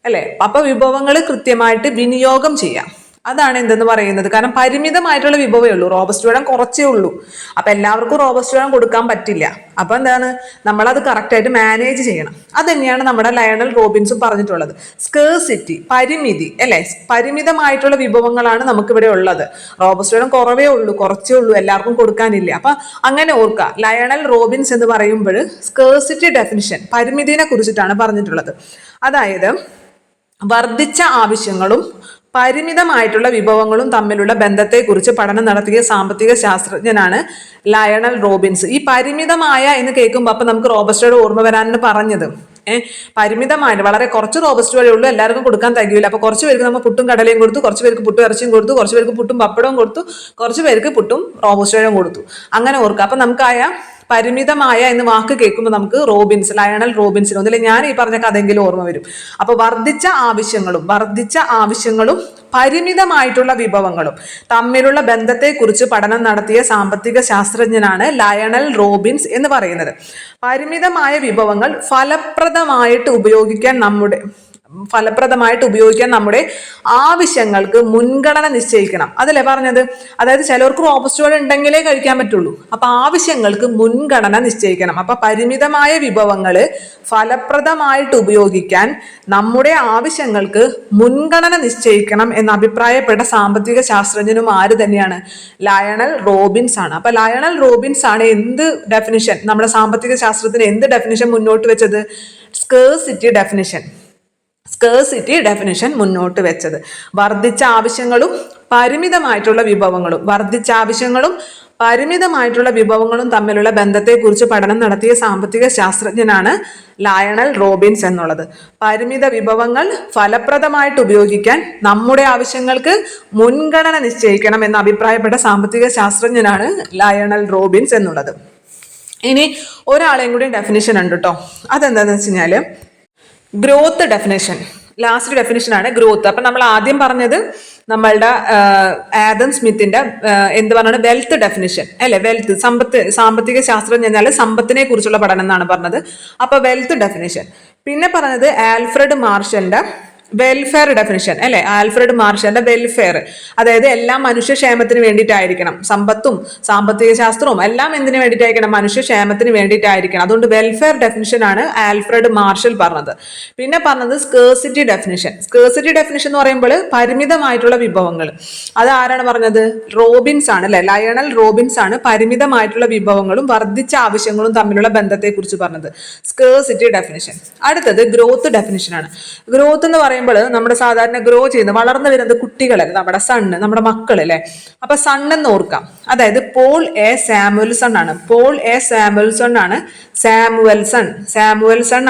അല്ലേ? അപ്പൊ വിഭവങ്ങൾ കൃത്യമായിട്ട് വിനിയോഗം ചെയ്യാം. അതാണ് എന്തെന്ന് പറയുന്നത്. കാരണം പരിമിതമായിട്ടുള്ള വിഭവമേ ഉള്ളൂ. റോബസ്റ്റ് പഴം കുറച്ചേ ഉള്ളൂ. അപ്പൊ എല്ലാവർക്കും റോബസ്റ്റ് പഴം കൊടുക്കാൻ പറ്റില്ല. അപ്പൊ എന്താണ്, നമ്മളത് കറക്റ്റായിട്ട് മാനേജ് ചെയ്യണം. അത് തന്നെയാണ് നമ്മുടെ ലയണൽ റോബിൻസും പറഞ്ഞിട്ടുള്ളത്. സ്കേഴ്സിറ്റി, പരിമിതി, അല്ലെ? പരിമിതമായിട്ടുള്ള വിഭവങ്ങളാണ് നമുക്കിവിടെ ഉള്ളത്. റോബസ്റ്റ് പഴം കുറച്ചേ ഉള്ളൂ, എല്ലാവർക്കും കൊടുക്കാനില്ല. അപ്പൊ അങ്ങനെ ഓർക്കുക, ലയണൽ റോബിൻസ് എന്ന് പറയുമ്പോൾ സ്കേഴ്സിറ്റി ഡെഫിനിഷൻ, പരിമിതിനെ കുറിച്ചിട്ടാണ് പറഞ്ഞിട്ടുള്ളത്. അതായത് വർദ്ധിച്ച ആവശ്യങ്ങളും പരിമിതമായിട്ടുള്ള വിഭവങ്ങളും തമ്മിലുള്ള ബന്ധത്തെക്കുറിച്ച് പഠനം നടത്തിയ സാമ്പത്തിക ശാസ്ത്രജ്ഞനാണ് ലയണൽ റോബിൻസ്. ഈ പരിമിതമായ എന്ന് കേൾക്കുമ്പോൾ അപ്പൊ നമുക്ക് റോബസ്റ്റോയുടെ ഓർമ്മ വരാനാണ് പറഞ്ഞത്. പരിമിതമായിട്ട് വളരെ കുറച്ച് റോബസ്റ്റ് വഴി ഉള്ളൂ, എല്ലാവർക്കും കൊടുക്കാൻ തികയില്ല. അപ്പൊ കുറച്ച് പേർക്ക് നമ്മൾ പുട്ടും കടലയും കൊടുത്തു, കുറച്ച് പേർക്ക് പുട്ടും ഇറച്ചിയും കൊടുത്തു, കുറച്ച് പേർക്ക് പുട്ടും പപ്പടവും കൊടുത്തു, കുറച്ച് പേർക്ക് പുട്ടും റോബസ്റ്റ് വഴിയും കൊടുത്തു. അങ്ങനെ ഓർക്കുക. അപ്പൊ നമുക്കായ പരിമിതമായ എന്ന് വാക്ക് കേൾക്കുമ്പോൾ നമുക്ക് റോബിൻസ്, ലയണൽ റോബിൻസിന് ഒന്നില്ല ഞാൻ ഈ പറഞ്ഞ കഥയെങ്കിലും ഓർമ്മ വരും. അപ്പൊ വർദ്ധിച്ച ആവശ്യങ്ങളും പരിമിതമായിട്ടുള്ള വിഭവങ്ങളും തമ്മിലുള്ള ബന്ധത്തെക്കുറിച്ച് പഠനം നടത്തിയ സാമ്പത്തിക ശാസ്ത്രജ്ഞനാണ് ലയണൽ റോബിൻസ് എന്ന് പറയുന്നത്. പരിമിതമായ വിഭവങ്ങൾ ഫലപ്രദമായിട്ട് ഉപയോഗിക്കാൻ നമ്മുടെ ആവശ്യങ്ങൾക്ക് മുൻഗണന നിശ്ചയിക്കണം. അതല്ലേ പറഞ്ഞത്? അതായത് ചിലർക്ക് റോബസ്റ്റ് പഴം ഉണ്ടെങ്കിലേ കഴിക്കാൻ പറ്റുള്ളൂ. അപ്പൊ ആവശ്യങ്ങൾക്ക് മുൻഗണന നിശ്ചയിക്കണം. അപ്പൊ പരിമിതമായ വിഭവങ്ങൾ ഫലപ്രദമായിട്ട് ഉപയോഗിക്കാൻ നമ്മുടെ ആവശ്യങ്ങൾക്ക് മുൻഗണന നിശ്ചയിക്കണം എന്ന് അഭിപ്രായപ്പെട്ട സാമ്പത്തിക ശാസ്ത്രജ്ഞനും ആര് തന്നെയാണ്? ലയണൽ റോബിൻസ് ആണ്. അപ്പൊ ലയണൽ റോബിൻസ് ആണ് എന്ത് ഡെഫിനിഷൻ, നമ്മുടെ സാമ്പത്തിക ശാസ്ത്രത്തിന് എന്ത് ഡെഫിനിഷൻ മുന്നോട്ട് വെച്ചത്? സ്കേഴ്സിറ്റി ഡെഫിനിഷൻ മുന്നോട്ട് വെച്ചത്. വർദ്ധിച്ച ആവശ്യങ്ങളും പരിമിതമായിട്ടുള്ള വിഭവങ്ങളും തമ്മിലുള്ള ബന്ധത്തെക്കുറിച്ച് പഠനം നടത്തിയ സാമ്പത്തിക ശാസ്ത്രജ്ഞനാണ് ലയണൽ റോബിൻസ് എന്നുള്ളത്. പരിമിത വിഭവങ്ങൾ ഫലപ്രദമായിട്ട് ഉപയോഗിക്കാൻ നമ്മുടെ ആവശ്യങ്ങൾക്ക് മുൻഗണന നിശ്ചയിക്കണം എന്ന് അഭിപ്രായപ്പെട്ട സാമ്പത്തിക ശാസ്ത്രജ്ഞനാണ് ലയണൽ റോബിൻസ് എന്നുള്ളത്. ഇനി ഒരാളെയും കൂടി ഡെഫിനിഷൻ ഉണ്ട് കേട്ടോ. അതെന്താന്ന് വെച്ച് കഴിഞ്ഞാല് ഗ്രോത്ത് ഡെഫിനേഷൻ, ലാസ്റ്റ് ഡെഫിനേഷനാണ് ഗ്രോത്ത്. അപ്പൊ നമ്മൾ ആദ്യം പറഞ്ഞത് നമ്മളുടെ ആദം സ്മിത്തിന്റെ എന്ത് പറഞ്ഞാണ് വെൽത്ത് ഡെഫിനിഷൻ, അല്ലെ? വെൽത്ത്, സാമ്പത്തിക ശാസ്ത്രം കഴിഞ്ഞാൽ സമ്പത്തിനെ കുറിച്ചുള്ള പഠനം എന്നാണ് പറഞ്ഞത്. അപ്പൊ വെൽത്ത് ഡെഫിനിഷൻ. പിന്നെ പറഞ്ഞത് ആൽഫ്രഡ് മാർഷലിന്റെ വെൽഫെയർ ഡെഫിനിഷൻ, അല്ലെ? ആൽഫ്രഡ് മാർഷലിന്റെ വെൽഫെയർ, അതായത് എല്ലാം മനുഷ്യക്ഷേമത്തിന് വേണ്ടിയിട്ടായിരിക്കണം. സമ്പത്തും സാമ്പത്തിക ശാസ്ത്രവും എല്ലാം എന്തിനു വേണ്ടിയിട്ടായിരിക്കണം? മനുഷ്യക്ഷേമത്തിന് വേണ്ടിയിട്ടായിരിക്കണം. അതുകൊണ്ട് വെൽഫെയർ ഡെഫിനിഷൻ ആണ് ആൽഫ്രഡ് മാർഷൽ പറഞ്ഞത്. പിന്നെ പറഞ്ഞത് സ്കേഴ്സിറ്റി ഡെഫിനിഷൻ എന്ന് പറയുമ്പോൾ പരിമിതമായിട്ടുള്ള വിഭവങ്ങൾ. അത് ആരാണ് പറഞ്ഞത്? റോബിൻസ് ആണ്, അല്ലെ? ലയണൽ റോബിൻസ് ആണ് പരിമിതമായിട്ടുള്ള വിഭവങ്ങളും വർദ്ധിച്ച ആവശ്യങ്ങളും തമ്മിലുള്ള ബന്ധത്തെക്കുറിച്ച് പറഞ്ഞത്. Scarcity definition. അടുത്തത് ഗ്രോത്ത് ഡെഫിനിഷൻ ആണ്. ഗ്രോത്ത് എന്ന് പറയുമ്പോൾ നമ്മുടെ സാധാരണ ഗ്രോ ചെയ്യുന്നത്, വളർന്നു വരുന്നത് കുട്ടികളല്ലേ, നമ്മുടെ സണ്ണ്, നമ്മുടെ മക്കൾ, അല്ലെ? അപ്പൊ സണ്ണെന്ന് ഓർക്കാം. അതായത് പോൾ എ സാമുവൽസൺ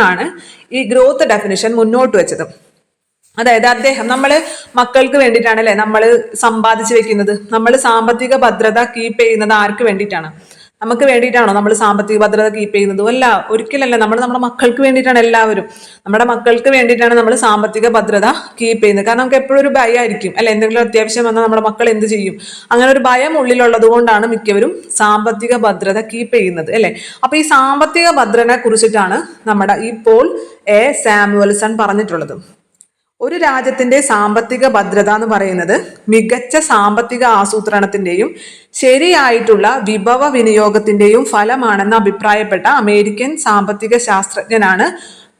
ആണ് ഈ ഗ്രോത്ത് ഡെഫിനിഷൻ മുന്നോട്ട് വെച്ചത്. അതായത് അദ്ദേഹം, നമ്മള് മക്കൾക്ക് വേണ്ടിയിട്ടാണ്, അല്ലെ, നമ്മൾ സമ്പാദിച്ചു വെക്കുന്നത്. നമ്മൾ സാമ്പത്തിക ഭദ്രത കീപ്പ് ചെയ്യുന്നത് ആർക്ക് വേണ്ടിയിട്ടാണ്? നമുക്ക് വേണ്ടിയിട്ടാണോ നമ്മൾ സാമ്പത്തിക ഭദ്രത കീപ്പ് ചെയ്യുന്നത്? അല്ല, ഒരിക്കലല്ല. നമ്മൾ നമ്മുടെ മക്കൾക്ക് വേണ്ടിയിട്ടാണ്. എല്ലാവരും നമ്മുടെ മക്കൾക്ക് വേണ്ടിയിട്ടാണ് നമ്മൾ സാമ്പത്തിക ഭദ്രത കീപ്പ് ചെയ്യുന്നത്. കാരണം നമുക്ക് എപ്പോഴും ഒരു ഭയമായിരിക്കും, അല്ലെ? എന്തെങ്കിലും അത്യാവശ്യം വന്നാൽ നമ്മുടെ മക്കൾ എന്ത് ചെയ്യും? അങ്ങനെ ഒരു ഭയം ഉള്ളിലുള്ളത് കൊണ്ടാണ് മിക്കവരും സാമ്പത്തിക ഭദ്രത കീപ്പ് ചെയ്യുന്നത്, അല്ലെ? അപ്പൊ ഈ സാമ്പത്തിക ഭദ്രതയെ കുറിച്ചിട്ടാണ് നമ്മുടെ ഈ പോൾ എ സാമുവൽസൺ പറഞ്ഞിട്ടുള്ളത്. ഒരു രാജ്യത്തിന്റെ സാമ്പത്തിക ഭദ്രത എന്ന് പറയുന്നത് മികച്ച സാമ്പത്തിക ആസൂത്രണത്തിന്റെയും ശരിയായിട്ടുള്ള വിഭവ വിനിയോഗത്തിന്റെയും ഫലമാണെന്ന് അഭിപ്രായപ്പെട്ട അമേരിക്കൻ സാമ്പത്തിക ശാസ്ത്രജ്ഞനാണ്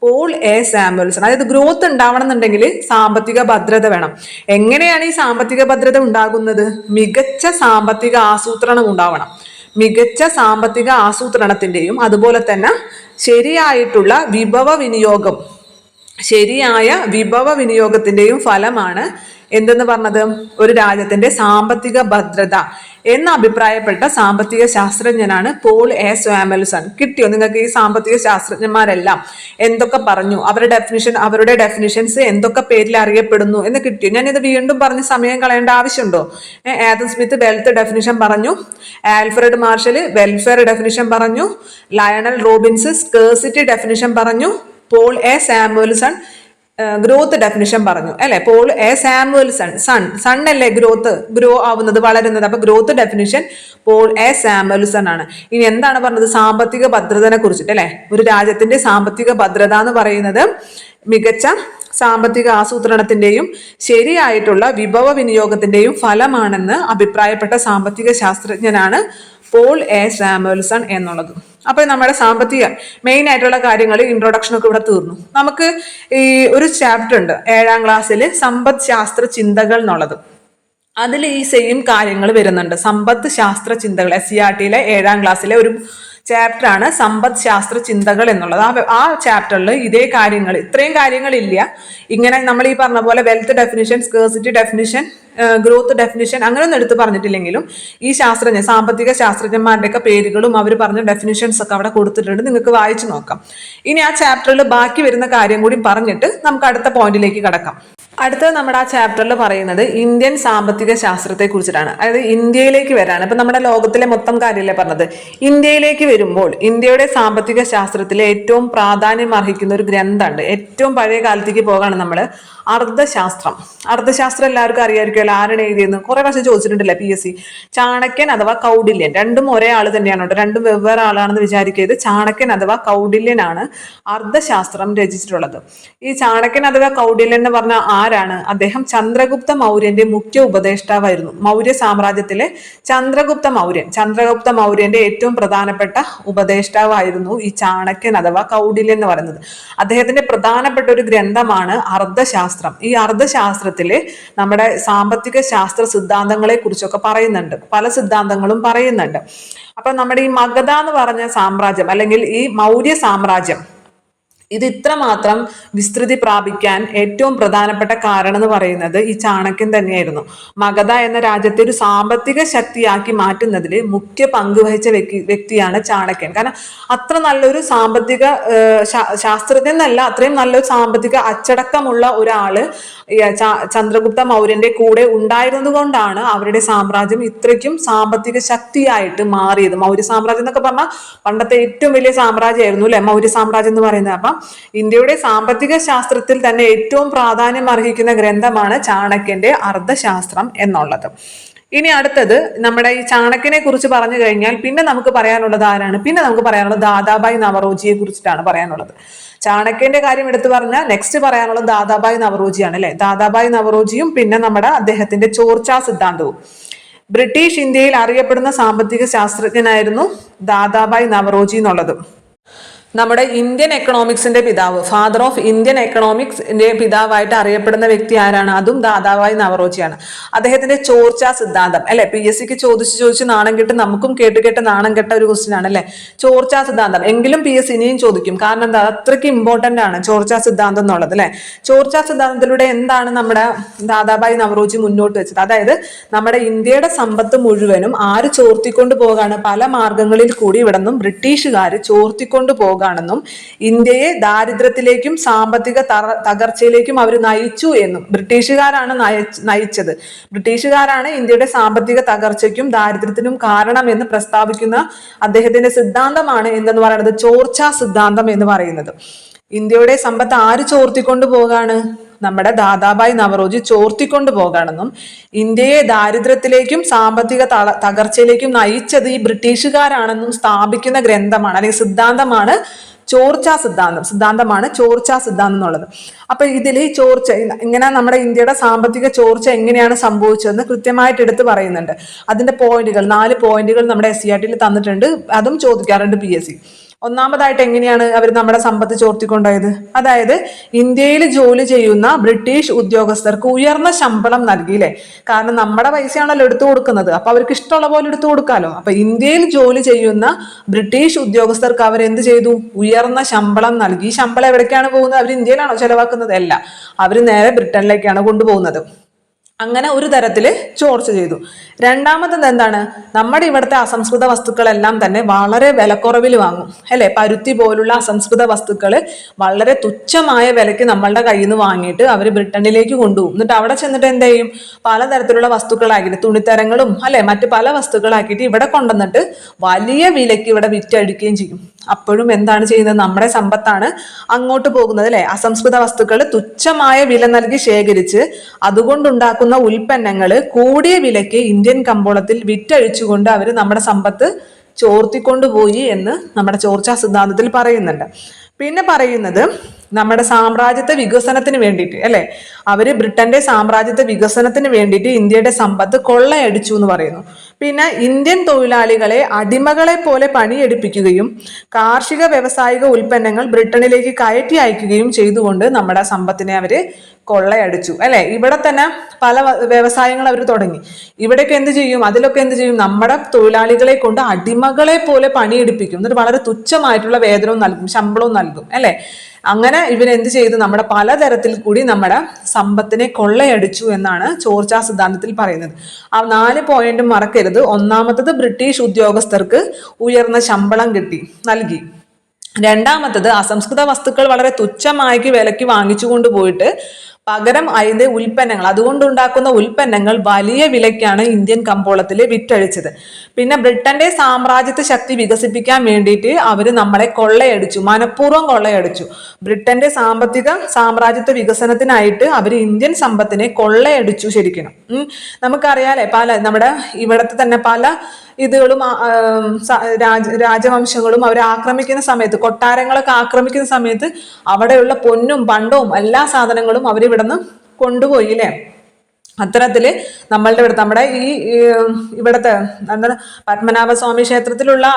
പോൾ എ സാമുവൽസൺ. അതായത് ഗ്രോത്ത് ഉണ്ടാവണം എന്നുണ്ടെങ്കിൽ സാമ്പത്തിക ഭദ്രത വേണം. എങ്ങനെയാണ് ഈ സാമ്പത്തിക ഭദ്രത ഉണ്ടാകുന്നത്? മികച്ച സാമ്പത്തിക ആസൂത്രണം ഉണ്ടാവണം. മികച്ച സാമ്പത്തിക ആസൂത്രണത്തിന്റെയും അതുപോലെ തന്നെ ശരിയായിട്ടുള്ള വിഭവ വിനിയോഗത്തിന്റെയും ഫലമാണ് എന്തെന്ന് പറഞ്ഞത്? ഒരു രാജ്യത്തിന്റെ സാമ്പത്തിക ഭദ്രത എന്ന് അഭിപ്രായപ്പെട്ട സാമ്പത്തിക ശാസ്ത്രജ്ഞനാണ് പോൾ എ സാമുവൽസൺ. കിട്ടിയോ നിങ്ങൾക്ക്? ഈ സാമ്പത്തിക ശാസ്ത്രജ്ഞന്മാരെല്ലാം എന്തൊക്കെ പറഞ്ഞു, അവരുടെ ഡെഫിനിഷൻസ് എന്തൊക്കെ പേരിൽ അറിയപ്പെടുന്നു എന്ന് കിട്ടിയോ? ഞാനിത് വീണ്ടും പറഞ്ഞ് സമയം കളയേണ്ട ആവശ്യമുണ്ടോ? ആദം സ്മിത്ത് വെൽത്ത് ഡെഫിനിഷൻ പറഞ്ഞു, ആൽഫ്രഡ് മാർഷൽ വെൽഫെയർ ഡെഫിനിഷൻ പറഞ്ഞു, ലയണൽ റോബിൻസ് സ്കേഴ്സിറ്റി ഡെഫിനിഷൻ പറഞ്ഞു, Paul A Samuelson growth definition പറഞ്ഞു അല്ലെ. പോൾ എ സാമുവൽസൺ സൺ അല്ലേ ഗ്രോ ആവുന്നത്, വളരുന്നത്. അപ്പൊ growth definition Paul A Samuelson ആണ്. ഇനി എന്താണ് പറഞ്ഞത്? സാമ്പത്തിക ഭദ്രതയെ കുറിച്ചിട്ട് അല്ലെ. ഒരു രാജ്യത്തിന്റെ സാമ്പത്തിക ഭദ്രത എന്ന് പറയുന്നത് മികച്ച സാമ്പത്തിക ആസൂത്രണത്തിന്റെയും ശരിയായിട്ടുള്ള വിഭവ വിനിയോഗത്തിന്റെയും ഫലമാണെന്ന് അഭിപ്രായപ്പെട്ട സാമ്പത്തിക ശാസ്ത്രജ്ഞനാണ് പോൾ എ സാമുവൽസൺ എന്നുള്ളത്. അപ്പൊ നമ്മുടെ സാമ്പത്തിക മെയിൻ ആയിട്ടുള്ള കാര്യങ്ങൾ ഇൻട്രൊഡക്ഷൻ ഒക്കെ ഇവിടെ തീർന്നു. നമുക്ക് ഈ ഒരു ചാപ്റ്റർ ഉണ്ട് 7ാം ക്ലാസ്സിൽ സമ്പദ് ശാസ്ത്ര ചിന്തകൾ എന്നുള്ളത്. അതിൽ ഈ സെയിം കാര്യങ്ങൾ വരുന്നുണ്ട്. സമ്പദ് ശാസ്ത്ര ചിന്തകൾ SCERTയിലെ 7ാം ക്ലാസ്സിലെ ഒരു ചാപ്റ്റർ ആണ് സമ്പദ് ശാസ്ത്ര ചിന്തകൾ എന്നുള്ളത്. ആ ചാപ്റ്ററിൽ ഇത്രയും കാര്യങ്ങളില്ല. ഇങ്ങനെ നമ്മൾ ഈ പറഞ്ഞ പോലെ wealth definition, scarcity definition, growth definition അങ്ങനെയൊന്നും എടുത്ത് പറഞ്ഞിട്ടില്ലെങ്കിലും ഈ സാമ്പത്തിക ശാസ്ത്രജ്ഞന്മാരുടെയൊക്കെ പേരുകളും അവർ പറഞ്ഞ ഡെഫിനിഷൻസ് ഒക്കെ അവിടെ കൊടുത്തിട്ടുണ്ട്. നിങ്ങൾക്ക് വായിച്ചു നോക്കാം. ഇനി ആ ചാപ്റ്ററിൽ ബാക്കി വരുന്ന കാര്യം കൂടി പറഞ്ഞിട്ട് നമുക്ക് അടുത്ത പോയിന്റിലേക്ക് കടക്കാം. അടുത്തത് നമ്മുടെ ആ ചാപ്റ്ററിൽ പറയുന്നത് ഇന്ത്യൻ സാമ്പത്തിക ശാസ്ത്രത്തെ കുറിച്ചിട്ടാണ്. അതായത് ഇന്ത്യയിലേക്ക് വരാണ്. ഇപ്പൊ നമ്മുടെ ലോകത്തിലെ മൊത്തം കാര്യമല്ലേ പറഞ്ഞത്. ഇന്ത്യയിലേക്ക് വരുമ്പോൾ ഇന്ത്യയുടെ സാമ്പത്തിക ശാസ്ത്രത്തിലെ ഏറ്റവും പ്രാധാന്യം അർഹിക്കുന്ന ഒരു ഗ്രന്ഥമുണ്ട്. ഏറ്റവും പഴയ കാലത്തേക്ക് പോകാണ് നമ്മൾ. അർത്ഥശാസ്ത്രം എല്ലാവർക്കും അറിയാമായിരിക്കുമല്ലോ. ആരാണ് എഴുതിയെന്ന് കുറെ പ്രാവശ്യം ചോദിച്ചിട്ടുണ്ടല്ലേ PSC. ചാണക്യൻ അഥവാ കൗടില്യൻ, രണ്ടും ഒരേ ആള് തന്നെയാണ് കേട്ടോ. രണ്ടും വെവ്വേറെ ആളാണെന്ന് വിചാരിക്കരുത്. ചാണക്യൻ അഥവാ കൗടില്യനാണ് അർത്ഥശാസ്ത്രം രചിച്ചിട്ടുള്ളത്. ഈ ചാണക്യൻ അഥവാ കൗടില്യൻ എന്ന് പറഞ്ഞ ആരാണ്? അദ്ദേഹം ചന്ദ്രഗുപ്ത മൗര്യന്റെ മുഖ്യ ഉപദേഷ്ടാവായിരുന്നു. മൗര്യ സാമ്രാജ്യത്തിലെ ചന്ദ്രഗുപ്ത മൗര്യന്റെ ഏറ്റവും പ്രധാനപ്പെട്ട ഉപദേഷ്ടാവായിരുന്നു ഈ ചാണക്യൻ അഥവാ കൗടില്യൻ എന്ന് പറയുന്നത്. അദ്ദേഹത്തിന്റെ പ്രധാനപ്പെട്ട ഒരു ഗ്രന്ഥമാണ് അർത്ഥശാസ്ത്രം. ഈ അർത്ഥശാസ്ത്രത്തില് നമ്മുടെ സാമ്പത്തിക ശാസ്ത്ര സിദ്ധാന്തങ്ങളെ കുറിച്ചൊക്കെ പറയുന്നുണ്ട്. പല സിദ്ധാന്തങ്ങളും പറയുന്നുണ്ട്. അപ്പൊ നമ്മുടെ ഈ മഗധ എന്ന് പറഞ്ഞ സാമ്രാജ്യം അല്ലെങ്കിൽ ഈ മൗര്യ സാമ്രാജ്യം ഇത് ഇത്രമാത്രം വിസ്തൃതി പ്രാപിക്കാൻ ഏറ്റവും പ്രധാനപ്പെട്ട കാരണം എന്ന് പറയുന്നത് ഈ ചാണക്യൻ തന്നെയായിരുന്നു. മഗധ എന്ന രാജ്യത്തെ ഒരു സാമ്പത്തിക ശക്തിയാക്കി മാറ്റുന്നതിൽ മുഖ്യ പങ്ക് വഹിച്ച വ്യക്തിയാണ് ചാണക്യൻ. കാരണം അത്ര നല്ലൊരു സാമ്പത്തിക ശാസ്ത്രജ്ഞൻ എന്നല്ല, അത്രയും നല്ലൊരു സാമ്പത്തിക അച്ചടക്കമുള്ള ഒരാള് ചന്ദ്രഗുപ്ത മൗര്യന്റെ കൂടെ ഉണ്ടായിരുന്നത് കൊണ്ടാണ് അവരുടെ സാമ്രാജ്യം ഇത്രയ്ക്കും സാമ്പത്തിക ശക്തിയായിട്ട് മാറിയത്. മൗര്യ സാമ്രാജ്യം എന്നൊക്കെ പറഞ്ഞാൽ പണ്ടത്തെ ഏറ്റവും വലിയ സാമ്രാജ്യമായിരുന്നു അല്ലെ മൗര്യ സാമ്രാജ്യം എന്ന് പറയുന്നത്. അപ്പം ഇന്ത്യയുടെ സാമ്പത്തിക ശാസ്ത്രത്തിൽ തന്നെ ഏറ്റവും പ്രാധാന്യം അർഹിക്കുന്ന ഗ്രന്ഥമാണ് ചാണക്യന്റെ അർത്ഥശാസ്ത്രം എന്നുള്ളത്. ഇനി അടുത്തത് നമ്മുടെ ഈ ചാണക്യനെ കുറിച്ച് പറഞ്ഞു കഴിഞ്ഞാൽ പിന്നെ നമുക്ക് പറയാനുള്ളത് ആരാണ്? പിന്നെ നമുക്ക് പറയാനുള്ളത് ദാദാഭായ് നവറോജിയെ കുറിച്ചിട്ടാണ് പറയാനുള്ളത്. ചാണക്യന്റെ കാര്യം എടുത്തു പറഞ്ഞാൽ നെക്സ്റ്റ് പറയാനുള്ളത് ദാദാഭായ് നവറോജിയാണ് അല്ലെ. ദാദാഭായ് നവറോജിയും പിന്നെ നമ്മുടെ അദ്ദേഹത്തിന്റെ ചോർച്ചാ സിദ്ധാന്തവും. ബ്രിട്ടീഷ് ഇന്ത്യയിൽ അറിയപ്പെടുന്ന സാമ്പത്തിക ശാസ്ത്രജ്ഞനായിരുന്നു ദാദാഭായ് നവറോജി എന്നുള്ളത്. നമ്മുടെ ഇന്ത്യൻ എക്കണോമിക്സിന്റെ പിതാവ്, ഫാദർ ഓഫ് ഇന്ത്യൻ എക്കണോമിക്സിന്റെ പിതാവായിട്ട് അറിയപ്പെടുന്ന വ്യക്തി ആരാണ്? അതും ദാദാഭായ് നവറോജിയാണ്. അദ്ദേഹത്തിന്റെ ചോർച്ചാ സിദ്ധാന്തം അല്ലെ. PSCക്ക് ചോദിച്ച് നാണം കെട്ട് നമുക്കും കേട്ട് നാണം കെട്ട ഒരു ക്വസ്റ്റ്യൻ ആണ് അല്ലെ ചോർച്ചാ സിദ്ധാന്തം. എങ്കിലും PSC ഇനിയും ചോദിക്കും. കാരണം എന്താ? അത്രയ്ക്ക് ഇമ്പോർട്ടന്റ് ആണ് ചോർച്ചാ സിദ്ധാന്തം എന്നുള്ളത് അല്ലെ. ചോർച്ചാ സിദ്ധാന്തത്തിലൂടെ എന്താണ് നമ്മുടെ ദാദാഭായ് നവറോജി മുന്നോട്ട് വെച്ചത്? അതായത് നമ്മുടെ ഇന്ത്യയുടെ സമ്പത്ത് മുഴുവനും ആര് ചോർത്തിക്കൊണ്ട് പോകാണ്? പല മാർഗങ്ങളിൽ കൂടി ഇവിടെ നിന്നും ബ്രിട്ടീഷുകാർ ചോർത്തിക്കൊണ്ട് പോകാണെന്നും ഇന്ത്യയെ ദാരിദ്ര്യത്തിലേക്കും സാമ്പത്തിക തകർച്ചയിലേക്കും അവർ നയിച്ചു എന്നും, ബ്രിട്ടീഷുകാരാണ് നയിച്ചത്, ബ്രിട്ടീഷുകാരാണ് ഇന്ത്യയുടെ സാമ്പത്തിക തകർച്ചയ്ക്കും ദാരിദ്ര്യത്തിനും കാരണമെന്ന് പ്രസ്താവിക്കുന്ന അദ്ദേഹത്തിന്റെ സിദ്ധാന്തമാണ് എന്തെന്ന് പറയുന്നത് ചോർച്ചാ സിദ്ധാന്തം എന്ന് പറയുന്നത്. ഇന്ത്യയുടെ സമ്പത്ത് ആര് ചോർത്തിക്കൊണ്ട് പോകാണ്? നമ്മുടെ ദാദാഭായ് നവറോജി ചോർത്തിക്കൊണ്ട് പോകാണെന്നും ഇന്ത്യയെ ദാരിദ്ര്യത്തിലേക്കും സാമ്പത്തിക തകർച്ചയിലേക്കും നയിച്ചത് ഈ ബ്രിട്ടീഷുകാരാണെന്നും സ്ഥാപിക്കുന്ന ഗ്രന്ഥമാണ് അല്ലെങ്കിൽ സിദ്ധാന്തമാണ് ചോർച്ചാ സിദ്ധാന്തമാണ് ചോർച്ചാ സിദ്ധാന്തം എന്നുള്ളത്. അപ്പൊ ഇതിൽ ഈ ചോർച്ച ഇങ്ങനെ നമ്മുടെ ഇന്ത്യയുടെ സാമ്പത്തിക ചോർച്ച എങ്ങനെയാണ് സംഭവിച്ചതെന്ന് കൃത്യമായിട്ട് എടുത്ത് പറയുന്നുണ്ട്. അതിന്റെ പോയിന്റുകൾ 4 പോയിന്റുകൾ നമ്മുടെ SCERT തന്നിട്ടുണ്ട്. അതും ചോദിക്കാറുണ്ട് PSC. ഒന്നാമതായിട്ട് എങ്ങനെയാണ് അവർ നമ്മുടെ സമ്പത്ത് ചോർത്തിക്കൊണ്ടുപോയത്? അതായത് ഇന്ത്യയിൽ ജോലി ചെയ്യുന്ന ബ്രിട്ടീഷ് ഉദ്യോഗസ്ഥർക്ക് ഉയർന്ന ശമ്പളം നൽകിയില്ലേ? കാരണം നമ്മുടെ പൈസയാണല്ലോ എടുത്തു കൊടുക്കുന്നത്, അപ്പൊ അവർക്ക് ഇഷ്ടമുള്ള പോലെ എടുത്തു കൊടുക്കാലോ. അപ്പൊ ഇന്ത്യയിൽ ജോലി ചെയ്യുന്ന ബ്രിട്ടീഷ് ഉദ്യോഗസ്ഥർക്ക് അവർ എന്ത് ചെയ്തു? ഉയർന്ന ശമ്പളം നൽകി. ശമ്പളം എവിടേക്കാണ് പോകുന്നത്? അവർ ഇന്ത്യയിലാണോ ചെലവാക്കുന്നത്? അല്ല, അവർ നേരെ ബ്രിട്ടനിലേക്കാണ് കൊണ്ടുപോകുന്നത്. അങ്ങനെ ഒരു തരത്തില് ചോർച്ച ചെയ്തു. രണ്ടാമത്തത് എന്താണ്? നമ്മുടെ ഇവിടുത്തെ അസംസ്കൃത വസ്തുക്കളെല്ലാം തന്നെ വളരെ വിലക്കുറവിൽ വാങ്ങും അല്ലെ? പരുത്തി പോലുള്ള അസംസ്കൃത വസ്തുക്കൾ വളരെ തുച്ഛമായ വിലയ്ക്ക് നമ്മളുടെ കയ്യിൽ നിന്ന് വാങ്ങിയിട്ട് അവർ ബ്രിട്ടനിലേക്ക് കൊണ്ടുപോകും. എന്നിട്ട് അവിടെ ചെന്നിട്ട് എന്ത് ചെയ്യും? പലതരത്തിലുള്ള വസ്തുക്കളാക്കിയിട്ട്, തുണിത്തരങ്ങളും അല്ലെ മറ്റു പല വസ്തുക്കളാക്കിയിട്ട് ഇവിടെ കൊണ്ടുവന്നിട്ട് വലിയ വിലയ്ക്ക് ഇവിടെ വിറ്റഴിക്കുകയും ചെയ്യും. അപ്പോഴും എന്താണ് ചെയ്യുന്നത്? നമ്മുടെ സമ്പത്താണ് അങ്ങോട്ട് പോകുന്നത് അല്ലെ? അസംസ്കൃത വസ്തുക്കൾ തുച്ഛമായ വില നൽകി ശേഖരിച്ച് അതുകൊണ്ടുണ്ടാക്കുന്ന ഉൽപ്പന്നങ്ങൾ കൂടിയ വിലയ്ക്ക് ഇന്ത്യൻ കമ്പോളത്തിൽ വിറ്റഴിച്ചുകൊണ്ട് അവർ നമ്മുടെ സമ്പത്ത് ചോർത്തിക്കൊണ്ടുപോയി എന്ന് നമ്മുടെ ചോർച്ചാ സിദ്ധാന്തത്തിൽ പറയുന്നുണ്ട്. പിന്നെ പറയുന്നത് നമ്മുടെ സാമ്രാജ്യത്വ വികസനത്തിന് വേണ്ടിയിട്ട് അല്ലെ, അവര് ബ്രിട്ടന്റെ സാമ്രാജ്യത്വ വികസനത്തിന് വേണ്ടിയിട്ട് ഇന്ത്യയുടെ സമ്പത്ത് കൊള്ളയടിച്ചു എന്ന് പറയുന്നു. പിന്നെ ഇന്ത്യൻ തൊഴിലാളികളെ അടിമകളെ പോലെ പണിയെടുപ്പിക്കുകയും കാർഷിക വ്യാവസായിക ഉൽപ്പന്നങ്ങൾ ബ്രിട്ടനിലേക്ക് കയറ്റി അയക്കുകയും ചെയ്തുകൊണ്ട് നമ്മുടെ സമ്പത്തിനെ അവര് കൊള്ളയടിച്ചു അല്ലെ? ഇവിടെ തന്നെ പല വ്യവസായങ്ങൾ അവർ തുടങ്ങി. ഇവിടെയൊക്കെ എന്ത് ചെയ്യും? അതിലൊക്കെ എന്ത് ചെയ്യും? നമ്മുടെ തൊഴിലാളികളെ കൊണ്ട് അടിമകളെ പോലെ പണിയെടുപ്പിക്കും. എന്നിട്ട് വളരെ തുച്ഛമായിട്ടുള്ള വേതനവും നൽകും, ശമ്പളവും നൽകും അല്ലെ? അങ്ങനെ ഇവരെന്ത് ചെയ്തു? നമ്മുടെ പലതരത്തിൽ കൂടി നമ്മുടെ സമ്പത്തിനെ കൊള്ളയടിച്ചു എന്നാണ് ചോർച്ചാ സിദ്ധാന്തത്തിൽ പറയുന്നത്. ആ 4 പോയിന്റും മറക്കരുത്. ഒന്നാമത്തത് ബ്രിട്ടീഷ് ഉദ്യോഗസ്ഥർക്ക് ഉയർന്ന ശമ്പളം നൽകി. രണ്ടാമത്തത് അസംസ്കൃത വസ്തുക്കൾ വളരെ തുച്ഛമാക്കി വിലയ്ക്ക് വാങ്ങിച്ചു കൊണ്ടുപോയിട്ട് പകരം അതിന്റെ ഉൽപ്പന്നങ്ങൾ, അതുകൊണ്ടുണ്ടാക്കുന്ന ഉൽപ്പന്നങ്ങൾ വലിയ വിലയ്ക്കാണ് ഇന്ത്യൻ കമ്പോളത്തിൽ വിറ്റഴിച്ചത്. പിന്നെ ബ്രിട്ടന്റെ സാമ്രാജ്യത്വ ശക്തി വികസിപ്പിക്കാൻ വേണ്ടിയിട്ട് അവര് നമ്മളെ കൊള്ളയടിച്ചു, മനഃപൂർവ്വം കൊള്ളയടിച്ചു. ബ്രിട്ടന്റെ സാമ്രാജ്യത്വ വികസനത്തിനായിട്ട് അവർ ഇന്ത്യൻ സമ്പത്തിനെ കൊള്ളയടിച്ചു ശരിക്കും. നമുക്കറിയാലേ നമ്മുടെ ഇവിടത്തെ തന്നെ പല ഇതുകളും രാജവംശങ്ങളും അവർ ആക്രമിക്കുന്ന സമയത്ത്, കൊട്ടാരങ്ങളൊക്കെ ആക്രമിക്കുന്ന സമയത്ത് അവിടെയുള്ള പൊന്നും പണ്ടവും എല്ലാ സാധനങ്ങളും അവരിവിടുന്ന് കൊണ്ടുപോയി അല്ലേ? അത്തരത്തില് നമ്മുടെ ഈ ഇവിടുത്തെ എന്താണ് പത്മനാഭസ്വാമി ക്ഷേത്രത്തിലുള്ള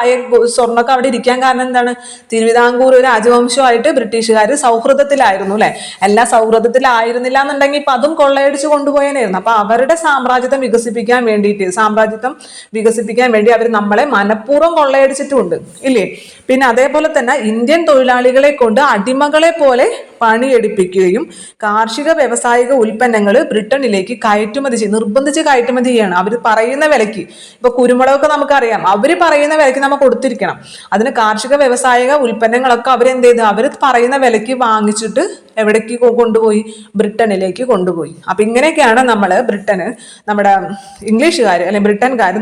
സ്വർണ്ണമൊക്കെ അവിടെ ഇരിക്കാൻ കാരണം എന്താണ്? തിരുവിതാംകൂർ രാജവംശമായിട്ട് ബ്രിട്ടീഷുകാർ സൗഹൃദത്തിലായിരുന്നു അല്ലെ? എല്ലാ സൗഹൃദത്തിലായിരുന്നില്ല എന്നുണ്ടെങ്കിൽ ഇപ്പൊ അതും കൊള്ളയടിച്ചു കൊണ്ടുപോയനായിരുന്നു. അപ്പൊ അവരുടെ സാമ്രാജ്യത്വം വികസിപ്പിക്കാൻ വേണ്ടി അവർ നമ്മളെ മനഃപൂർവ്വം കൊള്ളയടിച്ചിട്ടുമുണ്ട് ഇല്ലേ? പിന്നെ അതേപോലെ തന്നെ ഇന്ത്യൻ തൊഴിലാളികളെ കൊണ്ട് അടിമകളെ പോലെ പണിയെടുപ്പിക്കുകയും കാർഷിക വ്യാവസായിക ഉൽപ്പന്നങ്ങൾ ബ്രിട്ടനിലേക്ക് നിർബന്ധിച്ച് കയറ്റുമതി ചെയ്യണം. അവർ പറയുന്ന വിലയ്ക്ക്. ഇപ്പൊ കുരുമുളകൊക്കെ നമുക്കറിയാം, അവര് പറയുന്ന വിലയ്ക്ക് നമ്മൾ കൊടുത്തിരിക്കണം. അതിന് കാർഷിക വ്യാവസായിക ഉൽപ്പന്നങ്ങളൊക്കെ അവരെന്ത് ചെയ്തു? അവർ പറയുന്ന വിലയ്ക്ക് വാങ്ങിച്ചിട്ട് എവിടേക്ക് കൊണ്ടുപോയി? ബ്രിട്ടനിലേക്ക് കൊണ്ടുപോയി. അപ്പൊ ഇങ്ങനെയൊക്കെയാണ് നമ്മുടെ ഇംഗ്ലീഷുകാർ അല്ലെ ബ്രിട്ടൻകാർ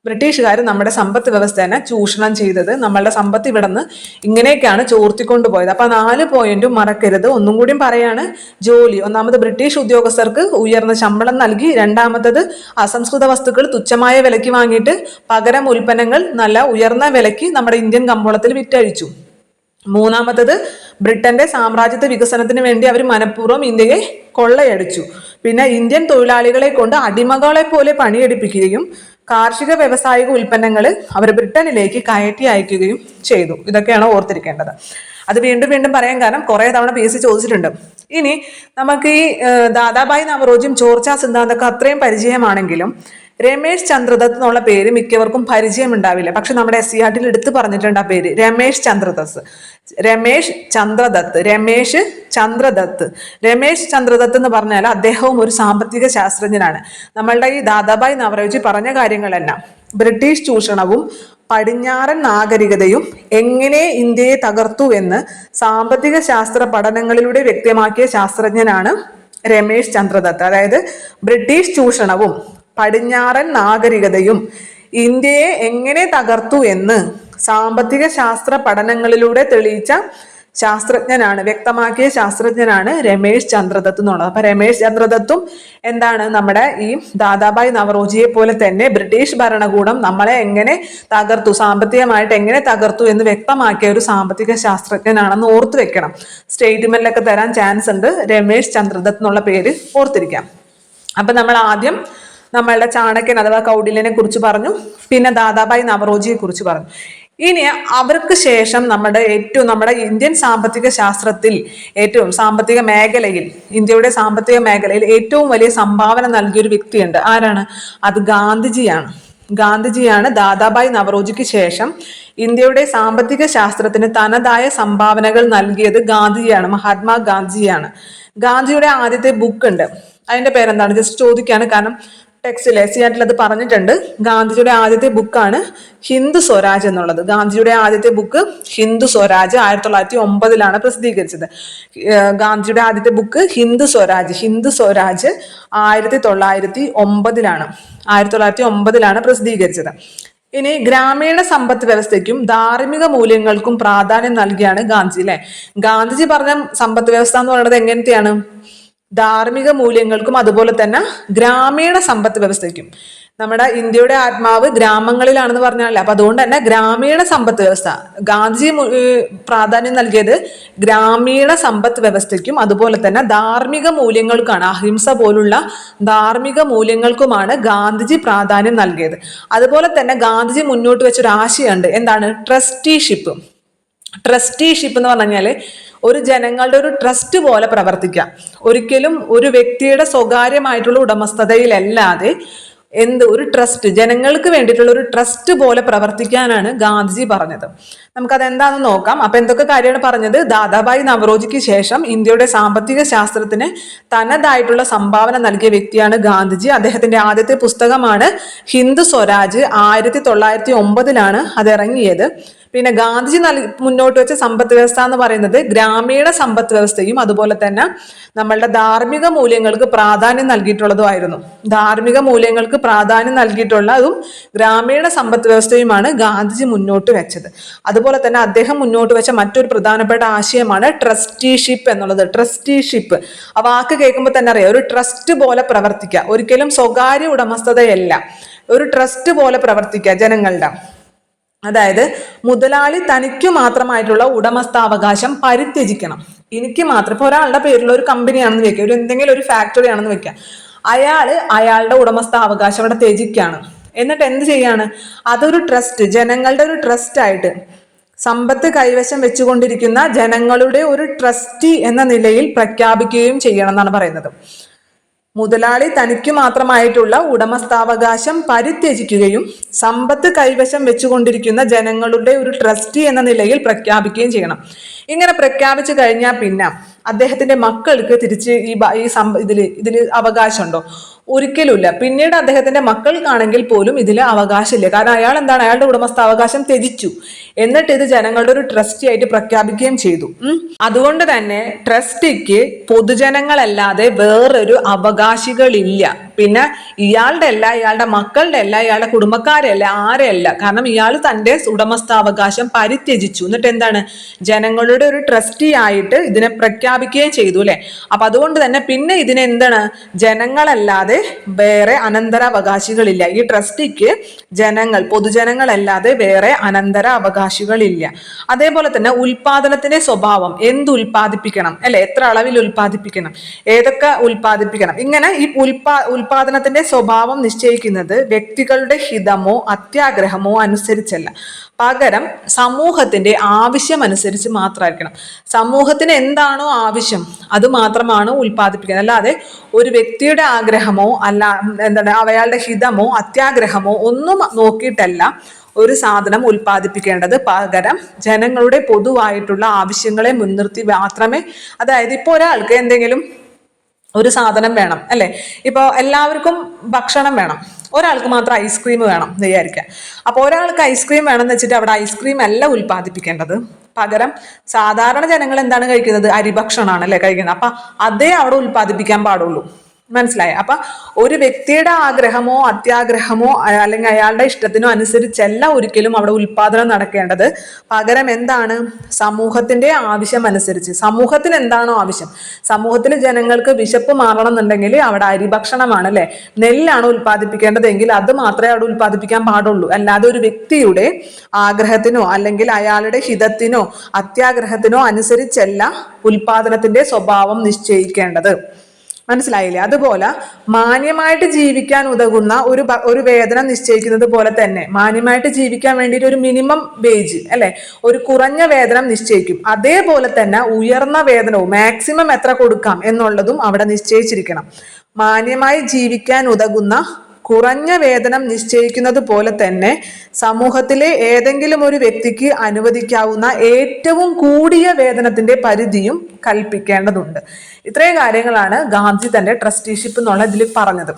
ബ്രിട്ടീഷുകാർ നമ്മുടെ സമ്പത്ത് വ്യവസ്ഥേനെ ചൂഷണം ചെയ്തത്. നമ്മളുടെ സമ്പത്ത് ഇവിടുന്ന് ഇങ്ങനെയൊക്കെയാണ് ചോർത്തിക്കൊണ്ടുപോയത്. അപ്പൊ 4 പോയിന്റും മറക്കരുത്. ഒന്നും കൂടി പറയാണ്. ജോലി, ഒന്നാമത് ബ്രിട്ടീഷ് ഉദ്യോഗസ്ഥർക്ക് ഉയർന്ന ശമ്പളം നൽകി. രണ്ടാമത്തത് അസംസ്കൃത വസ്തുക്കൾ തുച്ഛമായ വിലയ്ക്ക് വാങ്ങിയിട്ട് പകരം ഉൽപ്പന്നങ്ങൾ നല്ല ഉയർന്ന വിലയ്ക്ക് നമ്മുടെ ഇന്ത്യൻ കമ്പോളത്തിൽ വിറ്റഴിച്ചു. മൂന്നാമത്തത് ബ്രിട്ടന്റെ സാമ്രാജ്യത്വ വികസനത്തിന് വേണ്ടി അവർ മനഃപൂർവ്വം ഇന്ത്യയെ കൊള്ളയടിച്ചു. പിന്നെ ഇന്ത്യൻ തൊഴിലാളികളെ കൊണ്ട് അടിമകളെ പോലെ പണിയെടുപ്പിക്കുകയും കാർഷിക വ്യാവസായിക ഉൽപ്പന്നങ്ങൾ അവർ ബ്രിട്ടനിലേക്ക് കയറ്റി അയക്കുകയും ചെയ്തു. ഇതൊക്കെയാണ് ഓർത്തിരിക്കേണ്ടത്. അത് വീണ്ടും വീണ്ടും പറയാൻ കാരണം കുറെ തവണ PSC ചോദിച്ചിട്ടുണ്ട്. ഇനി നമുക്ക് ഈ ദാദാഭായ് നവറോജിയും ചോർച്ചാ സിദ്ധാന്തമൊക്കെ അത്രയും പരിചയമാണെങ്കിലും രമേശ് ചന്ദ്രദത്ത് എന്നുള്ള പേര് മിക്കവർക്കും പരിചയം ഉണ്ടാവില്ല. പക്ഷെ നമ്മുടെ SCERT എടുത്ത് പറഞ്ഞിട്ടുണ്ട് ആ പേര്, രമേശ് ചന്ദ്രദത്ത് എന്ന് പറഞ്ഞാൽ അദ്ദേഹവും ഒരു സാമ്പത്തിക ശാസ്ത്രജ്ഞനാണ്. നമ്മളുടെ ഈ ദാദാഭായ് നവറോജി പറഞ്ഞ കാര്യങ്ങളെല്ലാം ബ്രിട്ടീഷ് ചൂഷണവും പടിഞ്ഞാറൻ നാഗരികതയും എങ്ങനെ ഇന്ത്യയെ തകർത്തു എന്ന് സാമ്പത്തിക ശാസ്ത്ര പഠനങ്ങളിലൂടെ വ്യക്തമാക്കിയ ശാസ്ത്രജ്ഞനാണ് രമേശ് ചന്ദ്രദത്ത്. അതായത് ബ്രിട്ടീഷ് ചൂഷണവും പടിഞ്ഞാറൻ നാഗരികതയും ഇന്ത്യയെ എങ്ങനെ തകർത്തു എന്ന് സാമ്പത്തിക ശാസ്ത്ര പഠനങ്ങളിലൂടെ തെളിയിച്ച ശാസ്ത്രജ്ഞനാണ്, വ്യക്തമാക്കിയ ശാസ്ത്രജ്ഞനാണ് രമേശ് ചന്ദ്രദത്ത് എന്നുള്ളത്. അപ്പൊ രമേശ് ചന്ദ്രദത്തും എന്താണ്, നമ്മുടെ ഈ ദാദാഭായ് നവറോജിയെ പോലെ തന്നെ ബ്രിട്ടീഷ് ഭരണകൂടം നമ്മളെ എങ്ങനെ തകർത്തു, സാമ്പത്തികമായിട്ട് എങ്ങനെ തകർത്തു എന്ന് വ്യക്തമാക്കിയ ഒരു സാമ്പത്തിക ശാസ്ത്രജ്ഞനാണെന്ന് ഓർത്തു വെക്കണം. സ്റ്റേറ്റ്മെന്റിലൊക്കെ തരാൻ ചാൻസ് ഉണ്ട്. രമേശ് ചന്ദ്രദത്ത് എന്നുള്ള പേര് ഓർത്തിരിക്കാം. അപ്പൊ നമ്മൾ ആദ്യം നമ്മളുടെ ചാണക്യൻ അഥവാ കൗടില്യനെ കുറിച്ച് പറഞ്ഞു, പിന്നെ ദാദാഭായ് നവറോജിയെ കുറിച്ച് പറഞ്ഞു. ഇനി അവർക്ക് ശേഷം നമ്മുടെ ഇന്ത്യൻ സാമ്പത്തിക ശാസ്ത്രത്തിൽ ഏറ്റവും സാമ്പത്തിക മേഖലയിൽ, ഇന്ത്യയുടെ സാമ്പത്തിക മേഖലയിൽ ഏറ്റവും വലിയ സംഭാവന നൽകിയൊരു വ്യക്തിയുണ്ട്. ആരാണ്? അത് ഗാന്ധിജിയാണ്. ഗാന്ധിജിയാണ് ദാദാഭായ് നവറോജിക്ക് ശേഷം ഇന്ത്യയുടെ സാമ്പത്തിക ശാസ്ത്രത്തിന് തനതായ സംഭാവനകൾ നൽകിയത് ഗാന്ധിജിയാണ്, മഹാത്മാ ഗാന്ധിജിയാണ്. ഗാന്ധിജിയുടെ ആദ്യത്തെ ബുക്ക് ഉണ്ട്, അതിന്റെ പേരെന്താണ്? ജസ്റ്റ് ചോദിക്കാണ്, കാരണം ടെക്സ്റ്റിലെ സിയാറ്റിൽ അത് പറഞ്ഞിട്ടുണ്ട്. ഗാന്ധിജിയുടെ ആദ്യത്തെ ബുക്കാണ് ഹിന്ദു സ്വരാജ് എന്നുള്ളത്. ഗാന്ധിജിയുടെ ആദ്യത്തെ ബുക്ക് ഹിന്ദു സ്വരാജ് 1909 പ്രസിദ്ധീകരിച്ചത്. ഗാന്ധിജിയുടെ ആദ്യത്തെ ബുക്ക് ഹിന്ദു സ്വരാജ് 1909 പ്രസിദ്ധീകരിച്ചത്. ഇനി ഗ്രാമീണ സമ്പദ് വ്യവസ്ഥയ്ക്കും ധാർമ്മിക മൂല്യങ്ങൾക്കും പ്രാധാന്യം നൽകിയാണ് ഗാന്ധിജി, അല്ലെ? ഗാന്ധിജി പറഞ്ഞ സമ്പദ് വ്യവസ്ഥ എന്ന് പറയുന്നത് എങ്ങനത്തെയാണ്? ധാർമ്മിക മൂല്യങ്ങൾക്കും അതുപോലെ തന്നെ ഗ്രാമീണ സമ്പദ് വ്യവസ്ഥയ്ക്കും. നമ്മുടെ ഇന്ത്യയുടെ ആത്മാവ് ഗ്രാമങ്ങളിലാണെന്ന് പറഞ്ഞാലേ, അപ്പൊ അതുകൊണ്ട് തന്നെ ഗ്രാമീണ സമ്പദ് വ്യവസ്ഥ ഗാന്ധിജി പ്രാധാന്യം നൽകിയത് ഗ്രാമീണ സമ്പദ് വ്യവസ്ഥയ്ക്കും അതുപോലെ തന്നെ ധാർമ്മിക മൂല്യങ്ങൾക്കാണ്. അഹിംസ പോലുള്ള ധാർമ്മിക മൂല്യങ്ങൾക്കുമാണ് ഗാന്ധിജി പ്രാധാന്യം നൽകിയത്. അതുപോലെ തന്നെ ഗാന്ധിജി മുന്നോട്ട് വെച്ചൊരു ആശയമുണ്ട്. എന്താണ്? ട്രസ്റ്റിഷിപ്പ്. ട്രസ്റ്റിഷിപ്പ് എന്ന് പറഞ്ഞു കഴിഞ്ഞാല് ഒരു ജനങ്ങളുടെ ഒരു ട്രസ്റ്റ് പോലെ പ്രവർത്തിക്കാം. ഒരിക്കലും ഒരു വ്യക്തിയുടെ സ്വകാര്യമായിട്ടുള്ള ഉടമസ്ഥതയിലല്ലാതെ ഒരു ട്രസ്റ്റ്, ജനങ്ങൾക്ക് വേണ്ടിയിട്ടുള്ള ഒരു ട്രസ്റ്റ് പോലെ പ്രവർത്തിക്കാനാണ് ഗാന്ധിജി പറഞ്ഞത്. നമുക്കത് എന്താണെന്ന് നോക്കാം. അപ്പൊ എന്തൊക്കെ കാര്യമാണ് പറഞ്ഞത്? ദാദാഭായ് നവറോജിക്ക് ശേഷം ഇന്ത്യയുടെ സാമ്പത്തിക ശാസ്ത്രത്തിന് തനതായിട്ടുള്ള സംഭാവന നൽകിയ വ്യക്തിയാണ് ഗാന്ധിജി. അദ്ദേഹത്തിന്റെ ആദ്യത്തെ പുസ്തകമാണ് ഹിന്ദു സ്വരാജ്. 1909 അത് ഇറങ്ങിയത്. പിന്നെ ഗാന്ധിജി മുന്നോട്ട് വെച്ച സമ്പദ് വ്യവസ്ഥ എന്ന് പറയുന്നത് ഗ്രാമീണ സമ്പദ് വ്യവസ്ഥയും അതുപോലെ തന്നെ നമ്മളുടെ ധാർമ്മിക മൂല്യങ്ങൾക്ക് പ്രാധാന്യം നൽകിയിട്ടുള്ളതുമായിരുന്നു. ധാർമ്മിക മൂല്യങ്ങൾക്ക് പ്രാധാന്യം നൽകിയിട്ടുള്ളതും ഗ്രാമീണ സമ്പദ് വ്യവസ്ഥയുമാണ് ഗാന്ധിജി മുന്നോട്ട് വെച്ചത്. അതുപോലെ തന്നെ അദ്ദേഹം മുന്നോട്ട് വെച്ച മറ്റൊരു പ്രധാനപ്പെട്ട ആശയമാണ് ട്രസ്റ്റിഷിപ്പ് എന്നുള്ളത്. ട്രസ്റ്റിഷിപ്പ് ആ വാക്ക് കേൾക്കുമ്പോൾ തന്നെ അറിയാം, ഒരു ട്രസ്റ്റ് പോലെ പ്രവർത്തിക്കുക, ഒരിക്കലും സ്വകാര്യ ഉടമസ്ഥതയല്ല, ഒരു ട്രസ്റ്റ് പോലെ പ്രവർത്തിക്കുക ജനങ്ങളുടെ. അതായത് മുതലാളി തനിക്ക് മാത്രമായിട്ടുള്ള ഉടമസ്ഥാവകാശം പരിത്യജിക്കണം. എനിക്ക് മാത്രം, ഇപ്പൊ ഒരാളുടെ പേരിലുള്ള ഒരു കമ്പനിയാണെന്ന് വെക്കുക, എന്തെങ്കിലും ഒരു ഫാക്ടറി ആണെന്ന് വെക്കുക, അയാളുടെ ഉടമസ്ഥാവകാശം അവിടെ ത്യജിക്കുകയാണ്. എന്നിട്ട് എന്ത് ചെയ്യാണ്? അതൊരു ട്രസ്റ്റ്, ജനങ്ങളുടെ ഒരു ട്രസ്റ്റ് ആയിട്ട് സമ്പത്ത് കൈവശം വെച്ചുകൊണ്ടിരിക്കുന്ന ജനങ്ങളുടെ ഒരു ട്രസ്റ്റി എന്ന നിലയിൽ പ്രഖ്യാപിക്കുകയും ചെയ്യണം എന്നാണ് പറയുന്നത്. മുതലാളി തനിക്ക് മാത്രമായിട്ടുള്ള ഉടമസ്ഥാവകാശം പരിത്യജിക്കുകയും സമ്പത്ത് കൈവശം വെച്ചുകൊണ്ടിരിക്കുന്ന ജനങ്ങളുടെ ഒരു ട്രസ്റ്റി എന്ന നിലയിൽ പ്രഖ്യാപിക്കുകയും ചെയ്യണം. ഇങ്ങനെ പ്രഖ്യാപിച്ചു കഴിഞ്ഞാൽ പിന്നെ അദ്ദേഹത്തിന്റെ മക്കൾക്ക് തിരിച്ച് ഇതില് അവകാശമുണ്ടോ? ഒരിക്കലുമില്ല. പിന്നീട് അദ്ദേഹത്തിന്റെ മക്കൾക്കാണെങ്കിൽ പോലും ഇതിൽ അവകാശമില്ല. കാരണം അയാളുടെ ഉടമസ്ഥാവകാശം ത്യജിച്ചു. എന്നിട്ട് ഇത് ജനങ്ങളുടെ ഒരു ട്രസ്റ്റി ആയിട്ട് പ്രഖ്യാപിക്കുകയും ചെയ്തു. അതുകൊണ്ട് തന്നെ ട്രസ്റ്റിക്ക് പൊതുജനങ്ങളല്ലാതെ വേറൊരു അവകാശികളില്ല. പിന്നെ ഇയാളുടെ അല്ല, ഇയാളുടെ മക്കളുടെ അല്ല, ഇയാളുടെ കുടുംബക്കാരല്ല, ആരെയല്ല. കാരണം ഇയാൾ തന്റെ ഉടമസ്ഥാവകാശം പരിത്യജിച്ചു. എന്നിട്ട് എന്താണ്? ജനങ്ങളുടെ ഒരു ട്രസ്റ്റി ആയിട്ട് ഇതിനെ പ്രഖ്യാപിക്കുകയും ചെയ്തു, അല്ലെ? അപ്പൊ അതുകൊണ്ട് തന്നെ പിന്നെ ഇതിനെന്താണ്? ജനങ്ങളല്ലാതെ വേറെ അനന്തരാവകാശികളില്ല. ഈ ട്രസ്റ്റിക്ക് പൊതുജനങ്ങളല്ലാതെ വേറെ അനന്തരാവകാശികളില്ല. അതേപോലെ തന്നെ ഉൽപാദനത്തിന്റെ സ്വഭാവം, എന്ത് ഉൽപ്പാദിപ്പിക്കണം, അല്ലെ? എത്ര അളവിൽ ഉൽപ്പാദിപ്പിക്കണം, ഏതൊക്കെ ഉൽപ്പാദിപ്പിക്കണം, ഇങ്ങനെ ഈ ഉൽപാദനത്തിന്റെ സ്വഭാവം നിശ്ചയിക്കുന്നത് വ്യക്തികളുടെ ഹിതമോ അത്യാഗ്രഹമോ അനുസരിച്ചല്ല, പകരം സമൂഹത്തിന്റെ ആവശ്യം അനുസരിച്ച് മാത്രമായിരിക്കണം. സമൂഹത്തിന് എന്താണോ ആവശ്യം അത് മാത്രമാണ് ഉൽപ്പാദിപ്പിക്കുന്നത്. അല്ലാതെ ഒരു വ്യക്തിയുടെ ആഗ്രഹമോ അയാളുടെ ഹിതമോ അത്യാഗ്രഹമോ ഒന്നും നോക്കിയിട്ടല്ല ഒരു സാധനം ഉൽപ്പാദിപ്പിക്കേണ്ടത്. പകരം ജനങ്ങളുടെ പൊതുവായിട്ടുള്ള ആവശ്യങ്ങളെ മുൻനിർത്തി മാത്രമേ. അതായത് ഇപ്പോൾ ഒരാൾക്ക് എന്തെങ്കിലും ഒരു സാധനം വേണം, അല്ലെ? ഇപ്പൊ എല്ലാവർക്കും ഭക്ഷണം വേണം, ഒരാൾക്ക് മാത്രം ഐസ്ക്രീം വേണം വിചാരിക്കുക. അപ്പൊ ഒരാൾക്ക് ഐസ്ക്രീം വേണം എന്ന് വെച്ചിട്ട് അവിടെ ഐസ്ക്രീം അല്ല ഉൽപ്പാദിപ്പിക്കേണ്ടത്. പകരം സാധാരണ ജനങ്ങൾ എന്താണ് കഴിക്കുന്നത്? അരിഭക്ഷണമാണ്, അല്ലെ കഴിക്കുന്നത്. അപ്പൊ അതേ അവിടെ ഉൽപ്പാദിപ്പിക്കാൻ പാടുള്ളൂ. മനസ്സിലായി? അപ്പൊ ഒരു വ്യക്തിയുടെ ആഗ്രഹമോ അത്യാഗ്രഹമോ അല്ലെങ്കിൽ അയാളുടെ ഇഷ്ടത്തിനോ അനുസരിച്ചല്ല ഒരിക്കലും അവിടെ ഉൽപാദനം നടക്കേണ്ടത്. പകരം എന്താണ്? സമൂഹത്തിന്റെ ആവശ്യം അനുസരിച്ച്. സമൂഹത്തിന് എന്താണോ ആവശ്യം, സമൂഹത്തിലെ ജനങ്ങൾക്ക് വിശപ്പ് മാറണം എന്നുണ്ടെങ്കിൽ അവിടെ അരിഭക്ഷണമാണ് അല്ലെ, നെല്ലാണ് ഉൽപ്പാദിപ്പിക്കേണ്ടതെങ്കിൽ അത് മാത്രമേ അവിടെ ഉൽപ്പാദിപ്പിക്കാൻ പാടുള്ളൂ. അല്ലാതെ ഒരു വ്യക്തിയുടെ ആഗ്രഹത്തിനോ അല്ലെങ്കിൽ അയാളുടെ ഹിതത്തിനോ അത്യാഗ്രഹത്തിനോ അനുസരിച്ചല്ല ഉൽപാദനത്തിന്റെ സ്വഭാവം നിശ്ചയിക്കേണ്ടത്. മനസ്സിലായില്ലേ? അതുപോലെ മാന്യമായിട്ട് ജീവിക്കാൻ ഉതകുന്ന ഒരു വേതനം നിശ്ചയിക്കുന്നത് പോലെ തന്നെ മാന്യമായിട്ട് ജീവിക്കാൻ വേണ്ടിയിട്ട് ഒരു മിനിമം വേജ് അല്ലെ, ഒരു കുറഞ്ഞ വേതനം നിശ്ചയിക്കും. അതേപോലെ തന്നെ ഉയർന്ന വേതനവും മാക്സിമം എത്ര കൊടുക്കാം എന്നുള്ളതും അവിടെ നിശ്ചയിച്ചിരിക്കണം. മാന്യമായി ജീവിക്കാൻ ഉതകുന്ന കുറഞ്ഞ വേതനം നിശ്ചയിക്കുന്നത് പോലെ തന്നെ സമൂഹത്തിലെ ഏതെങ്കിലും ഒരു വ്യക്തിക്ക് അനുവദിക്കാവുന്ന ഏറ്റവും കൂടിയ വേതനത്തിന്റെ പരിധിയും കൽപ്പിക്കേണ്ടതുണ്ട്. ഇത്രയും കാര്യങ്ങളാണ് ഗാന്ധി തന്റെ ട്രസ്റ്റിഷിപ്പ് എന്നുള്ള ഇതിൽ പറഞ്ഞത്.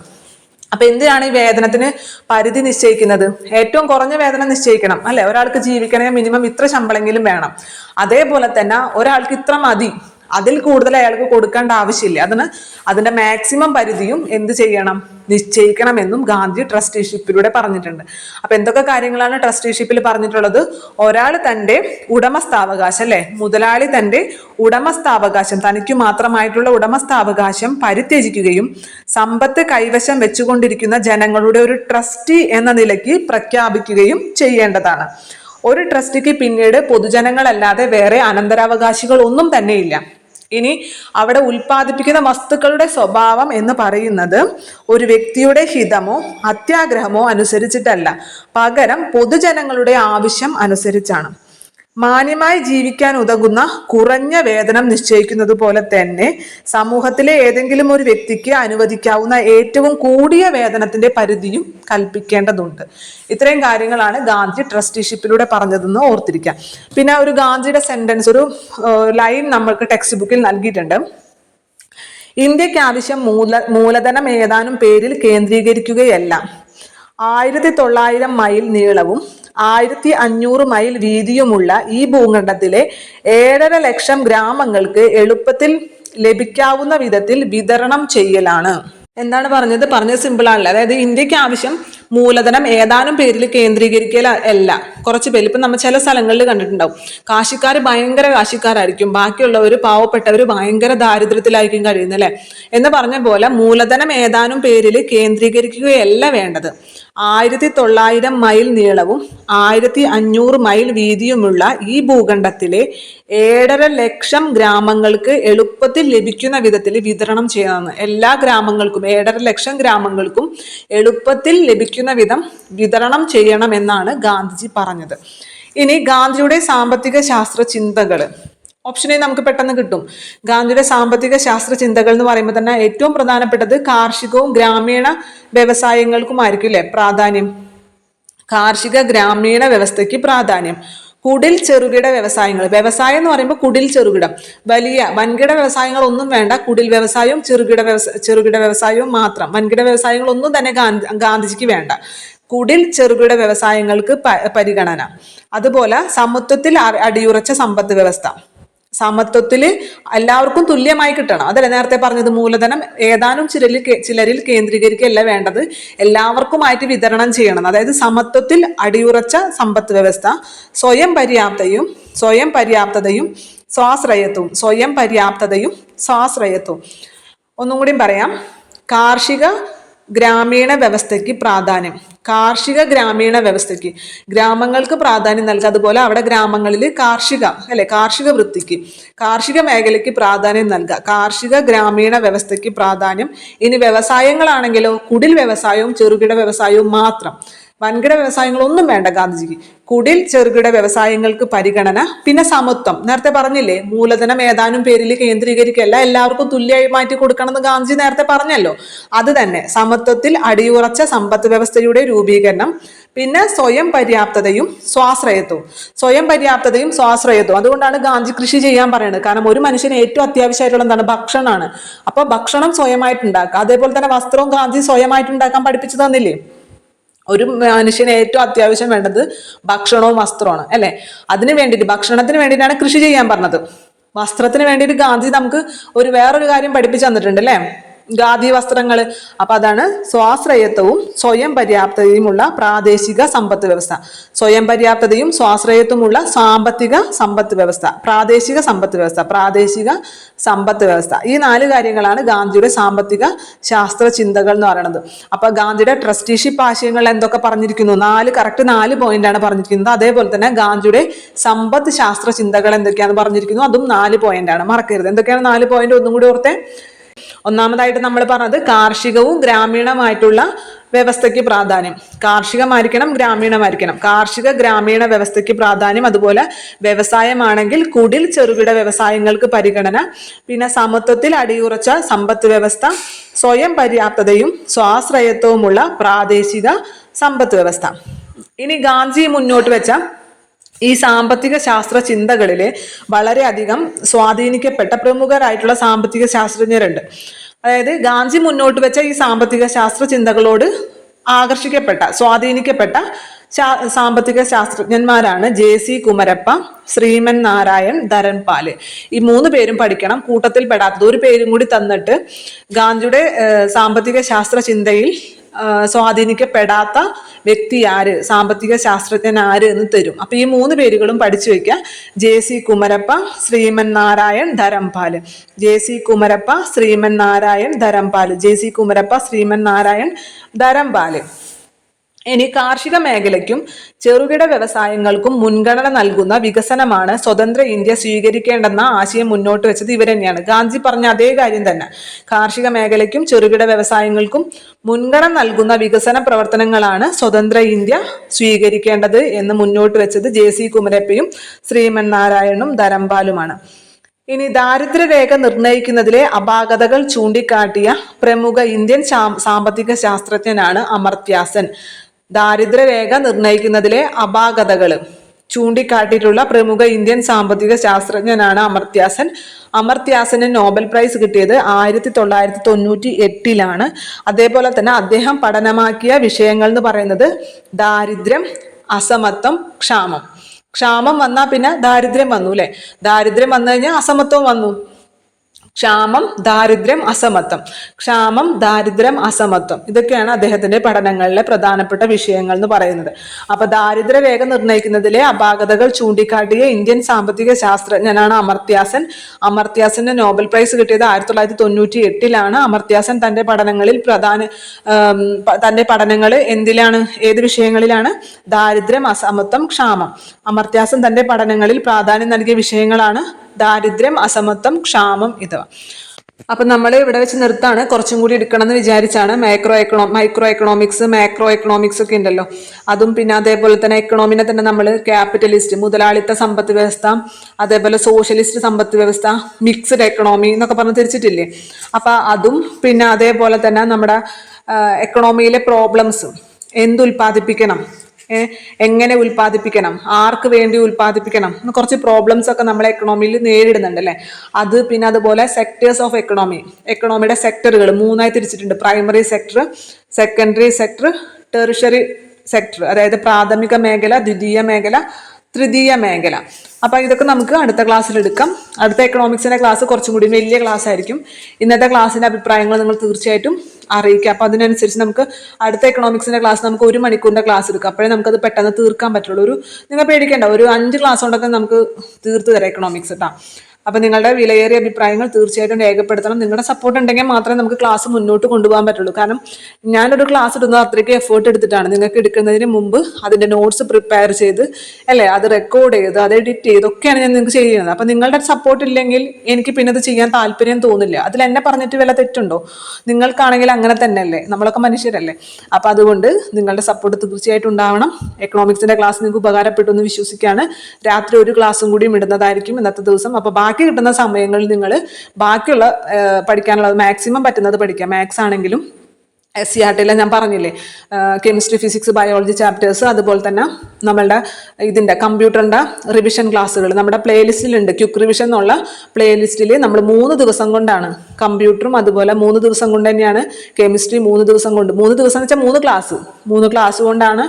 അപ്പൊ എന്തിനാണ് ഈ വേതനത്തിന് പരിധി നിശ്ചയിക്കുന്നത്? ഏറ്റവും കുറഞ്ഞ വേതനം നിശ്ചയിക്കണം അല്ലെ, ഒരാൾക്ക് ജീവിക്കണമെങ്കിൽ മിനിമം ഇത്ര ശമ്പളമെങ്കിലും വേണം. അതേപോലെ തന്നെ ഒരാൾക്ക് ഇത്ര മതി, അതിൽ കൂടുതൽ അയാൾക്ക് കൊടുക്കേണ്ട ആവശ്യമില്ല. അതിന്റെ മാക്സിമം പരിധിയും എന്ത് ചെയ്യണം? നിശ്ചയിക്കണമെന്നും ഗാന്ധി ട്രസ്റ്റിഷിപ്പിലൂടെ പറഞ്ഞിട്ടുണ്ട്. അപ്പൊ എന്തൊക്കെ കാര്യങ്ങളാണ് ട്രസ്റ്റിഷിപ്പിൽ പറഞ്ഞിട്ടുള്ളത്? ഒരാൾ തന്റെ ഉടമസ്ഥാവകാശം അല്ലെ, മുതലാളി തന്റെ ഉടമസ്ഥാവകാശം, തനിക്ക് മാത്രമായിട്ടുള്ള ഉടമസ്ഥാവകാശം പരിത്യജിക്കുകയും സമ്പത്ത് കൈവശം വെച്ചുകൊണ്ടിരിക്കുന്ന ജനങ്ങളുടെ ഒരു ട്രസ്റ്റി എന്ന നിലയ്ക്ക് പ്രഖ്യാപിക്കുകയും ചെയ്യേണ്ടതാണ്. ഒരു ട്രസ്റ്റിക്ക് പിന്നീട് പൊതുജനങ്ങളല്ലാതെ വേറെ അനന്തരാവകാശികൾ ഒന്നും തന്നെയില്ല. ഇനി അവിടെ ഉൽപ്പാദിപ്പിക്കുന്ന വസ്തുക്കളുടെ സ്വഭാവം എന്ന് പറയുന്നത് ഒരു വ്യക്തിയുടെ ഹിതമോ അത്യാഗ്രഹമോ അനുസരിച്ചിട്ടല്ല, പകരം പൊതുജനങ്ങളുടെ ആവശ്യം അനുസരിച്ചാണ്. മാന്യമായി ജീവിക്കാൻ ഉതകുന്ന കുറഞ്ഞ വേതനം നിശ്ചയിക്കുന്നത് പോലെ തന്നെ സമൂഹത്തിലെ ഏതെങ്കിലും ഒരു വ്യക്തിക്ക് അനുവദിക്കാവുന്ന ഏറ്റവും കൂടിയ വേതനത്തിന്റെ പരിധിയും കൽപ്പിക്കേണ്ടതുണ്ട്. ഇത്രയും കാര്യങ്ങളാണ് ഗാന്ധി ട്രസ്റ്റിഷിപ്പിലൂടെ പറഞ്ഞതെന്ന് ഓർത്തിരിക്കാം. പിന്നെ ഒരു ഗാന്ധിയുടെ സെന്റൻസ്, ഒരു ലൈൻ നമ്മൾക്ക് ടെക്സ്റ്റ് ബുക്കിൽ നൽകിയിട്ടുണ്ട്. ഇന്ത്യക്ക് ആവശ്യം മൂലധനം ഏതാനും പേരിൽ കേന്ദ്രീകരിക്കുകയല്ല. 1900 മൈൽ നീളവും 1500 മൈൽ വീതിയുമുള്ള ഈ ഭൂഖണ്ഡത്തിലെ 7.5 ലക്ഷം ഗ്രാമങ്ങൾക്ക് എളുപ്പത്തിൽ ലഭിക്കാവുന്ന വിധത്തിൽ വിതരണം ചെയ്യലാണ്. എന്താണ് പറഞ്ഞത് സിമ്പിൾ ആണല്ലോ. അതായത് ഇന്ത്യക്ക് ആവശ്യം മൂലധനം ഏതാനും പേരിൽ കേന്ദ്രീകരിക്കലല്ല, കുറച്ച് പേര്. ഇപ്പം നമ്മൾ ചില സ്ഥലങ്ങളിൽ കണ്ടിട്ടുണ്ടാവും, കാശിക്കാർ ഭയങ്കര കാശിക്കാരായിരിക്കും, ബാക്കിയുള്ളവർ പാവപ്പെട്ടവർ ഭയങ്കര ദാരിദ്ര്യത്തിലായിരിക്കും കഴിയുന്നത് അല്ലെ. എന്ന് പറഞ്ഞ പോലെ മൂലധനം ഏതാനും പേരിൽ കേന്ദ്രീകരിക്കുകയല്ല വേണ്ടത്. 1900 മൈൽ നീളവും 1500 മൈൽ വീതിയുമുള്ള ഈ ഭൂഖണ്ഡത്തിലെ 7.5 ലക്ഷം ഗ്രാമങ്ങൾക്ക് എളുപ്പത്തിൽ ലഭിക്കുന്ന വിധത്തിൽ വിതരണം ചെയ്യണമെന്ന്. എല്ലാ ഗ്രാമങ്ങൾക്കും 7.5 ലക്ഷം ഗ്രാമങ്ങൾക്കും എളുപ്പത്തിൽ ലഭിക്കുന്ന വിധം വിതരണം ചെയ്യണമെന്നാണ് ഗാന്ധിജി പറഞ്ഞത്. ഇനി ഗാന്ധിയുടെ സാമ്പത്തിക ശാസ്ത്ര ചിന്തകൾ, ഓപ്ഷൻ എ നമുക്ക് പെട്ടെന്ന് കിട്ടും. ഗാന്ധിയുടെ സാമ്പത്തിക ശാസ്ത്ര ചിന്തകൾ എന്ന് പറയുമ്പോൾ തന്നെ ഏറ്റവും പ്രധാനപ്പെട്ടത് കാർഷികവും ഗ്രാമീണ വ്യവസായങ്ങൾക്കുമായിരിക്കും അല്ലെ പ്രാധാന്യം. കാർഷിക ഗ്രാമീണ വ്യവസ്ഥയ്ക്ക് പ്രാധാന്യം. കുടിൽ ചെറുകിട വ്യവസായങ്ങൾ, വ്യവസായം എന്ന് പറയുമ്പോൾ കുടിൽ ചെറുകിടം, വലിയ വൻകിട വ്യവസായങ്ങൾ ഒന്നും വേണ്ട, കുടിൽ വ്യവസായവും ചെറുകിട വ്യവസായവും മാത്രം. വൻകിട വ്യവസായങ്ങൾ ഒന്നും തന്നെ ഗാന്ധിജിക്ക് വേണ്ട. കുടിൽ ചെറുകിട വ്യവസായങ്ങൾക്ക് പരിഗണന. അതുപോലെ സമത്വത്തിൽ അടിയുറച്ച സമ്പദ് വ്യവസ്ഥ, സമത്വത്തിൽ എല്ലാവർക്കും തുല്യമായി കിട്ടണം. അതല്ല നേരത്തെ പറഞ്ഞത്, മൂലധനം ഏതാനും ചിലരിൽ കേന്ദ്രീകരിക്കുകയല്ല വേണ്ടത്, എല്ലാവർക്കുമായിട്ട് വിതരണം ചെയ്യണം. അതായത് സമത്വത്തിൽ അടിയുറച്ച സമ്പദ് വ്യവസ്ഥ, സ്വയം പര്യാപ്തതയും സ്വാശ്രയത്വവും. ഒന്നും കൂടി പറയാം. കാർഷിക ഗ്രാമീണ വ്യവസ്ഥയ്ക്ക് പ്രാധാന്യം. കാർഷിക ഗ്രാമീണ വ്യവസ്ഥയ്ക്ക് ഗ്രാമങ്ങൾക്ക് പ്രാധാന്യം നൽകുക. അതുപോലെ അവിടെ ഗ്രാമങ്ങളിൽ കാർഷിക വൃത്തിക്ക്, കാർഷിക മേഖലയ്ക്ക് പ്രാധാന്യം നൽകുക. കാർഷിക ഗ്രാമീണ വ്യവസ്ഥയ്ക്ക് പ്രാധാന്യം. ഇനി വ്യവസായങ്ങളാണെങ്കിലോ കുടിൽ വ്യവസായവും ചെറുകിട വ്യവസായവും മാത്രം. വൻകിട വ്യവസായങ്ങളൊന്നും വേണ്ട ഗാന്ധിജിക്ക്. കുടിൽ ചെറുകിട വ്യവസായങ്ങൾക്ക് പരിഗണന. പിന്നെ സമത്വം, നേരത്തെ പറഞ്ഞില്ലേ, മൂലധനം ഏതാനും പേരിൽ കേന്ദ്രീകരിക്കല്ല, എല്ലാവർക്കും തുല്യമായി മാറ്റി കൊടുക്കണം എന്ന് ഗാന്ധിജി നേരത്തെ പറഞ്ഞല്ലോ. അത് തന്നെ, സമത്വത്തിൽ അടിയുറച്ച സമ്പദ് വ്യവസ്ഥയുടെ രൂപീകരണം. പിന്നെ സ്വയം പര്യാപ്തതയും സ്വാശ്രയത്വവും. അതുകൊണ്ടാണ് ഗാന്ധി കൃഷി ചെയ്യാൻ പറയുന്നത്. കാരണം ഒരു മനുഷ്യന് ഏറ്റവും അത്യാവശ്യമായിട്ടുള്ള എന്താണ്? ഭക്ഷണമാണ്. അപ്പൊ ഭക്ഷണം സ്വയമായിട്ടുണ്ടാക്കുക. അതേപോലെ തന്നെ വസ്ത്രവും ഗാന്ധി സ്വയമായിട്ടുണ്ടാക്കാൻ പഠിപ്പിച്ചു തന്നില്ലേ? ഒരു മനുഷ്യന് ഏറ്റവും അത്യാവശ്യം വേണ്ടത് ഭക്ഷണവും വസ്ത്രമാണ് അല്ലെ. അതിന് വേണ്ടിയിട്ട്, ഭക്ഷണത്തിന് വേണ്ടിയിട്ടാണ് കൃഷി ചെയ്യാൻ പറഞ്ഞത്. വസ്ത്രത്തിന് വേണ്ടിയിട്ട് ഗാന്ധി നമുക്ക് വേറൊരു കാര്യം പഠിപ്പിച്ചു തന്നിട്ടുണ്ട് അല്ലെ. ഖാദി വസ്ത്രങ്ങൾ. അപ്പൊ അതാണ് സ്വാശ്രയത്വവും സ്വയം പര്യാപ്തതയുമുള്ള പ്രാദേശിക സമ്പദ് വ്യവസ്ഥ. സ്വയം പര്യാപ്തതയും സ്വാശ്രയത്വമുള്ള സാമ്പത്തിക സമ്പദ് വ്യവസ്ഥ, പ്രാദേശിക സമ്പദ് വ്യവസ്ഥ, പ്രാദേശിക സമ്പദ് വ്യവസ്ഥ. ഈ 4 കാര്യങ്ങളാണ് ഗാന്ധിയുടെ സാമ്പത്തിക ശാസ്ത്ര ചിന്തകൾ എന്ന് പറയുന്നത്. അപ്പൊ ഗാന്ധിയുടെ ട്രസ്റ്റിഷിപ്പ് ആശയങ്ങൾ എന്തൊക്കെ പറഞ്ഞിരിക്കുന്നു? കറക്റ്റ് 4 പോയിന്റാണ് പറഞ്ഞിരിക്കുന്നത്. അതേപോലെ തന്നെ ഗാന്ധിയുടെ സമ്പദ് ശാസ്ത്ര ചിന്തകൾ എന്തൊക്കെയാണെന്ന് പറഞ്ഞിരിക്കുന്നു, അതും 4 പോയിന്റാണ്. മറക്കരുത്. എന്തൊക്കെയാണ് 4 പോയിന്റ്? ഒന്നും കൂടി ഓർത്തേ. ഒന്നാമതായിട്ട് നമ്മൾ പറഞ്ഞത് കാർഷികവും ഗ്രാമീണമായിട്ടുള്ള വ്യവസ്ഥയ്ക്ക് പ്രാധാന്യം. കാർഷികമായിരിക്കണം, ഗ്രാമീണമായിരിക്കണം. കാർഷിക ഗ്രാമീണ വ്യവസ്ഥയ്ക്ക് പ്രാധാന്യം. അതുപോലെ വ്യവസായമാണെങ്കിൽ കുടിൽ ചെറുകിട വ്യവസായങ്ങൾക്ക് പരിഗണന. പിന്നെ സമത്വത്തിൽ അടിയുറച്ച സമ്പദ് വ്യവസ്ഥ, സ്വയം പര്യാപ്തതയും സ്വാശ്രയത്വവുമുള്ള പ്രാദേശിക സമ്പദ് വ്യവസ്ഥ. ഇനി ഗാന്ധി മുന്നോട്ട് വെച്ച ഈ സാമ്പത്തിക ശാസ്ത്ര ചിന്തകളിലെ വളരെയധികം സ്വാധീനിക്കപ്പെട്ട പ്രമുഖരായിട്ടുള്ള സാമ്പത്തിക ശാസ്ത്രജ്ഞരുണ്ട്. അതായത് ഗാന്ധി മുന്നോട്ട് വെച്ച ഈ സാമ്പത്തിക ശാസ്ത്ര ചിന്തകളോട് ആകർഷിക്കപ്പെട്ട, സ്വാധീനിക്കപ്പെട്ട സാമ്പത്തിക ശാസ്ത്രജ്ഞന്മാരാണ് ജെ.സി. കുമരപ്പ, ശ്രീമൻ നാരായൺ, ധരംപാല്. ഈ 3 പേരും പഠിക്കണം. കൂട്ടത്തിൽ പെടാത്തത് ഒരു പേരും കൂടി തന്നിട്ട് ഗാന്ധിയുടെ സാമ്പത്തിക ശാസ്ത്ര ചിന്തയിൽ സ്വാധീനിക്കപ്പെടാത്ത വ്യക്തി ആര്, സാമ്പത്തിക ശാസ്ത്രജ്ഞൻ ആര് എന്ന് തരും. അപ്പൊ ഈ 3 പേരുകളും പഠിച്ചു വെക്കുക. J C. Kumarappa, Shriman Narayan, Dharampal. J C. Kumarappa, Shriman Narayan, Dharampal. J C. Kumarappa, Shriman Narayan, Dharampal. ഇനി കാർഷിക മേഖലയ്ക്കും ചെറുകിട വ്യവസായങ്ങൾക്കും മുൻഗണന നൽകുന്ന വികസനമാണ് സ്വതന്ത്ര ഇന്ത്യ സ്വീകരിക്കേണ്ടെന്ന ആശയം മുന്നോട്ട് വെച്ചത് ഇവർ തന്നെയാണ്. ഗാന്ധി പറഞ്ഞ അതേ കാര്യം തന്നെ. കാർഷിക മേഖലയ്ക്കും ചെറുകിട വ്യവസായങ്ങൾക്കും മുൻഗണന നൽകുന്ന വികസന പ്രവർത്തനങ്ങളാണ് സ്വതന്ത്ര ഇന്ത്യ സ്വീകരിക്കേണ്ടത് എന്ന് മുന്നോട്ട് വെച്ചത് ജെ.സി. കുമരപ്പയും ശ്രീമൻ നാരായണും ധരംപാലുമാണ്. ഇനി ദാരിദ്ര്യരേഖ നിർണയിക്കുന്നതിലെ അപാകതകൾ ചൂണ്ടിക്കാട്ടിയ പ്രമുഖ ഇന്ത്യൻ സാമ്പത്തിക ശാസ്ത്രജ്ഞനാണ് അമർത്യാസൻ. ദാരിദ്ര്യരേഖ നിർണയിക്കുന്നതിലെ അപാകതകൾ ചൂണ്ടിക്കാട്ടിയിട്ടുള്ള പ്രമുഖ ഇന്ത്യൻ സാമ്പത്തിക ശാസ്ത്രജ്ഞനാണ് അമർത്യാസൻ. അമർത്യാസന് നോബൽ പ്രൈസ് കിട്ടിയത് 1998 അതേപോലെ തന്നെ അദ്ദേഹം പഠനമാക്കിയ വിഷയങ്ങൾ എന്ന് പറയുന്നത് ദാരിദ്ര്യം, അസമത്വം, ക്ഷാമം. ക്ഷാമം വന്നാൽ പിന്നെ ദാരിദ്ര്യം വന്നു അല്ലെ. ദാരിദ്ര്യം വന്നു കഴിഞ്ഞാൽ അസമത്വം വന്നു. ക്ഷാമം, ദാരിദ്ര്യം, അസമത്വം. ക്ഷാമം, ദാരിദ്ര്യം, അസമത്വം. ഇതൊക്കെയാണ് അദ്ദേഹത്തിന്റെ പഠനങ്ങളിലെ പ്രധാനപ്പെട്ട വിഷയങ്ങൾ എന്ന് പറയുന്നത്. അപ്പൊ ദാരിദ്ര്യരേഖ നിർണ്ണയിക്കുന്നതിലെ അപാകതകൾ ചൂണ്ടിക്കാട്ടിയ ഇന്ത്യൻ സാമ്പത്തിക ശാസ്ത്രജ്ഞനാണ് അമർത്യാസൻ. അമർത്യാസന് നോബൽ പ്രൈസ് കിട്ടിയത് 1998 അമർത്യാസൻ തന്റെ പഠനങ്ങളിൽ തന്റെ പഠനങ്ങൾ ഏത് വിഷയങ്ങളിലാണ്? ദാരിദ്ര്യം, അസമത്വം, ക്ഷാമം. അമർത്യാസൻ തന്റെ പഠനങ്ങളിൽ പ്രാധാന്യം നൽകിയ വിഷയങ്ങളാണ് ദാരിദ്ര്യം, അസമത്വം, ക്ഷാമം. അപ്പൊ നമ്മൾ ഇവിടെ വെച്ച് നിർത്താണ്. കുറച്ചും കൂടി എടുക്കണം എന്ന് വിചാരിച്ചാണ്. മൈക്രോ എക്കണോമിക്സ്, മാക്രോ എക്കണോമിക്സ് ഒക്കെ ഉണ്ടല്ലോ, അതും പിന്നെ അതേപോലെ തന്നെ എക്കണോമിനെ തന്നെ നമ്മൾ ക്യാപിറ്റലിസ്റ്റ്, മുതലാളിത്ത സമ്പദ് വ്യവസ്ഥ, അതേപോലെ സോഷ്യലിസ്റ്റ് സമ്പദ് വ്യവസ്ഥ, മിക്സ്ഡ് എക്കണോമി എന്നൊക്കെ പറഞ്ഞ് തിരിച്ചിട്ടില്ലേ. അപ്പൊ അതും പിന്നെ അതേപോലെ തന്നെ നമ്മുടെ എക്കണോമിയിലെ പ്രോബ്ലംസ്, എന്തുൽപാദിപ്പിക്കണം, എങ്ങനെ ഉൽപ്പാദിപ്പിക്കണം, ആർക്ക് വേണ്ടി ഉൽപ്പാദിപ്പിക്കണം, കുറച്ച് പ്രോബ്ലംസ് ഒക്കെ നമ്മൾ എക്കണോമിയിൽ നേരിടുന്നുണ്ട് അല്ലെ. അത് പിന്നെ അതുപോലെ സെക്ടേഴ്സ് ഓഫ് എക്കണോമിയുടെ സെക്ടറുകൾ 3ആയി തിരിച്ചിട്ടുണ്ട്. Primary sector, secondary sector, tertiary sector. അതായത് പ്രാഥമിക മേഖല, ദ്വിതീയ മേഖല, തൃതീയ മേഖല. അപ്പൊ ഇതൊക്കെ നമുക്ക് അടുത്ത ക്ലാസ്സിൽ എടുക്കാം. അടുത്ത എക്കണോമിക്സിന്റെ ക്ലാസ് കുറച്ചും കൂടി വലിയ ക്ലാസ് ആയിരിക്കും. ഇന്നത്തെ ക്ലാസ്സിന്റെ അഭിപ്രായങ്ങൾ നിങ്ങൾ തീർച്ചയായിട്ടും അറിയിക്കുക. അപ്പൊ അതിനനുസരിച്ച് നമുക്ക് അടുത്ത എക്കണോമിക്സിന്റെ ക്ലാസ് നമുക്ക് 1 മണിക്കൂറിന്റെ ക്ലാസ് എടുക്കാം. അപ്പോഴേ നമുക്കത് പെട്ടെന്ന് തീർക്കാൻ പറ്റുള്ളൂ. നിങ്ങൾ പേടിക്കേണ്ട, ഒരു 5 ക്ലാസ് കൊണ്ടൊക്കെ നമുക്ക് തീർത്ത് തരാം എക്കണോമിക്സ് കേട്ടോ. അപ്പൊ നിങ്ങളുടെ വിലയേറിയ അഭിപ്രായങ്ങൾ തീർച്ചയായിട്ടും രേഖപ്പെടുത്തണം. നിങ്ങളുടെ സപ്പോർട്ട് ഉണ്ടെങ്കിൽ മാത്രമേ നമുക്ക് ക്ലാസ് മുന്നോട്ട് കൊണ്ടുപോകാൻ പറ്റുള്ളൂ. കാരണം ഞാനൊരു ക്ലാസ് ഇടുന്നത് അത്രയ്ക്ക് എഫേർട്ട് എടുത്തിട്ടാണ്. നിങ്ങൾക്ക് എടുക്കുന്നതിന് മുമ്പ് അതിന്റെ നോട്ട്സ് പ്രിപ്പയർ ചെയ്ത് അല്ലേ, അത് റെക്കോർഡ് ചെയ്ത് അത് എഡിറ്റ് ചെയ്തൊക്കെയാണ് ഞാൻ നിങ്ങൾക്ക് ചെയ്യുന്നത്. അപ്പൊ നിങ്ങളുടെ സപ്പോർട്ട് ഇല്ലെങ്കിൽ എനിക്ക് പിന്നെ അത് ചെയ്യാൻ താല്പര്യം തോന്നില്ല. അതിൽ എന്നെ പറഞ്ഞിട്ട് വല്ല തെറ്റുണ്ടോ? നിങ്ങൾക്കാണെങ്കിൽ അങ്ങനെ തന്നെയല്ലേ, നമ്മളൊക്കെ മനുഷ്യരല്ലേ. അപ്പൊ അതുകൊണ്ട് നിങ്ങളുടെ സപ്പോർട്ട് തീർച്ചയായിട്ടും ഉണ്ടാവണം. എക്കണോമിക്സിന്റെ ക്ലാസ് നിങ്ങൾക്ക് ഉപകാരപ്പെട്ടു എന്ന് വിശ്വസിക്കുകയാണ്. രാത്രി ഒരു ക്ലാസ്സും കൂടിയും ഇടുന്നതായിരിക്കും ഇന്നത്തെ ദിവസം. അപ്പൊ ബാക്കി കിട്ടുന്ന സമയങ്ങളിൽ നിങ്ങൾ ബാക്കിയുള്ള പഠിക്കാനുള്ളത് മാക്സിമം പറ്റുന്നത് പഠിക്കാം. മാത്സ് ആണെങ്കിലും SCERT ഞാൻ പറഞ്ഞില്ലേ, കെമിസ്ട്രി, ഫിസിക്സ്, ബയോളജി ചാപ്റ്റേഴ്സ്, അതുപോലെ തന്നെ നമ്മളുടെ ഇതിൻ്റെ കമ്പ്യൂട്ടറിൻ്റെ റിവിഷൻ ക്ലാസ്സുകൾ നമ്മുടെ പ്ലേലിസ്റ്റിലുണ്ട്. ക്യുക്ക് റിവിഷൻ എന്നുള്ള പ്ലേലിസ്റ്റിൽ നമ്മൾ 3 ദിവസം കൊണ്ടാണ് കമ്പ്യൂട്ടറും, അതുപോലെ 3 ദിവസം കൊണ്ട് തന്നെയാണ് കെമിസ്ട്രി, 3 ദിവസം കൊണ്ട്, 3 ദിവസം എന്ന് വെച്ചാൽ 3 ക്ലാസ് കൊണ്ടാണ്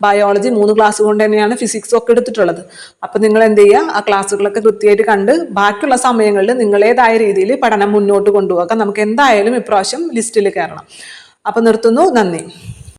ബയോളജി, 3 ക്ലാസ് കൊണ്ട് തന്നെയാണ് ഫിസിക്സും ഒക്കെ എടുത്തിട്ടുള്ളത്. അപ്പം നിങ്ങൾ എന്ത് ചെയ്യുക, ആ ക്ലാസ്സുകളൊക്കെ കൃത്യമായിട്ട് കണ്ട് ബാക്കിയുള്ള സമയങ്ങളിൽ നിങ്ങളേതായ രീതിയിൽ പഠനം മുന്നോട്ട് കൊണ്ടുപോകാം. നമുക്ക് എന്തായാലും ഇപ്രാവശ്യം ലിസ്റ്റിൽ കയറണം. അപ്പം നിർത്തുന്നു. നന്ദി.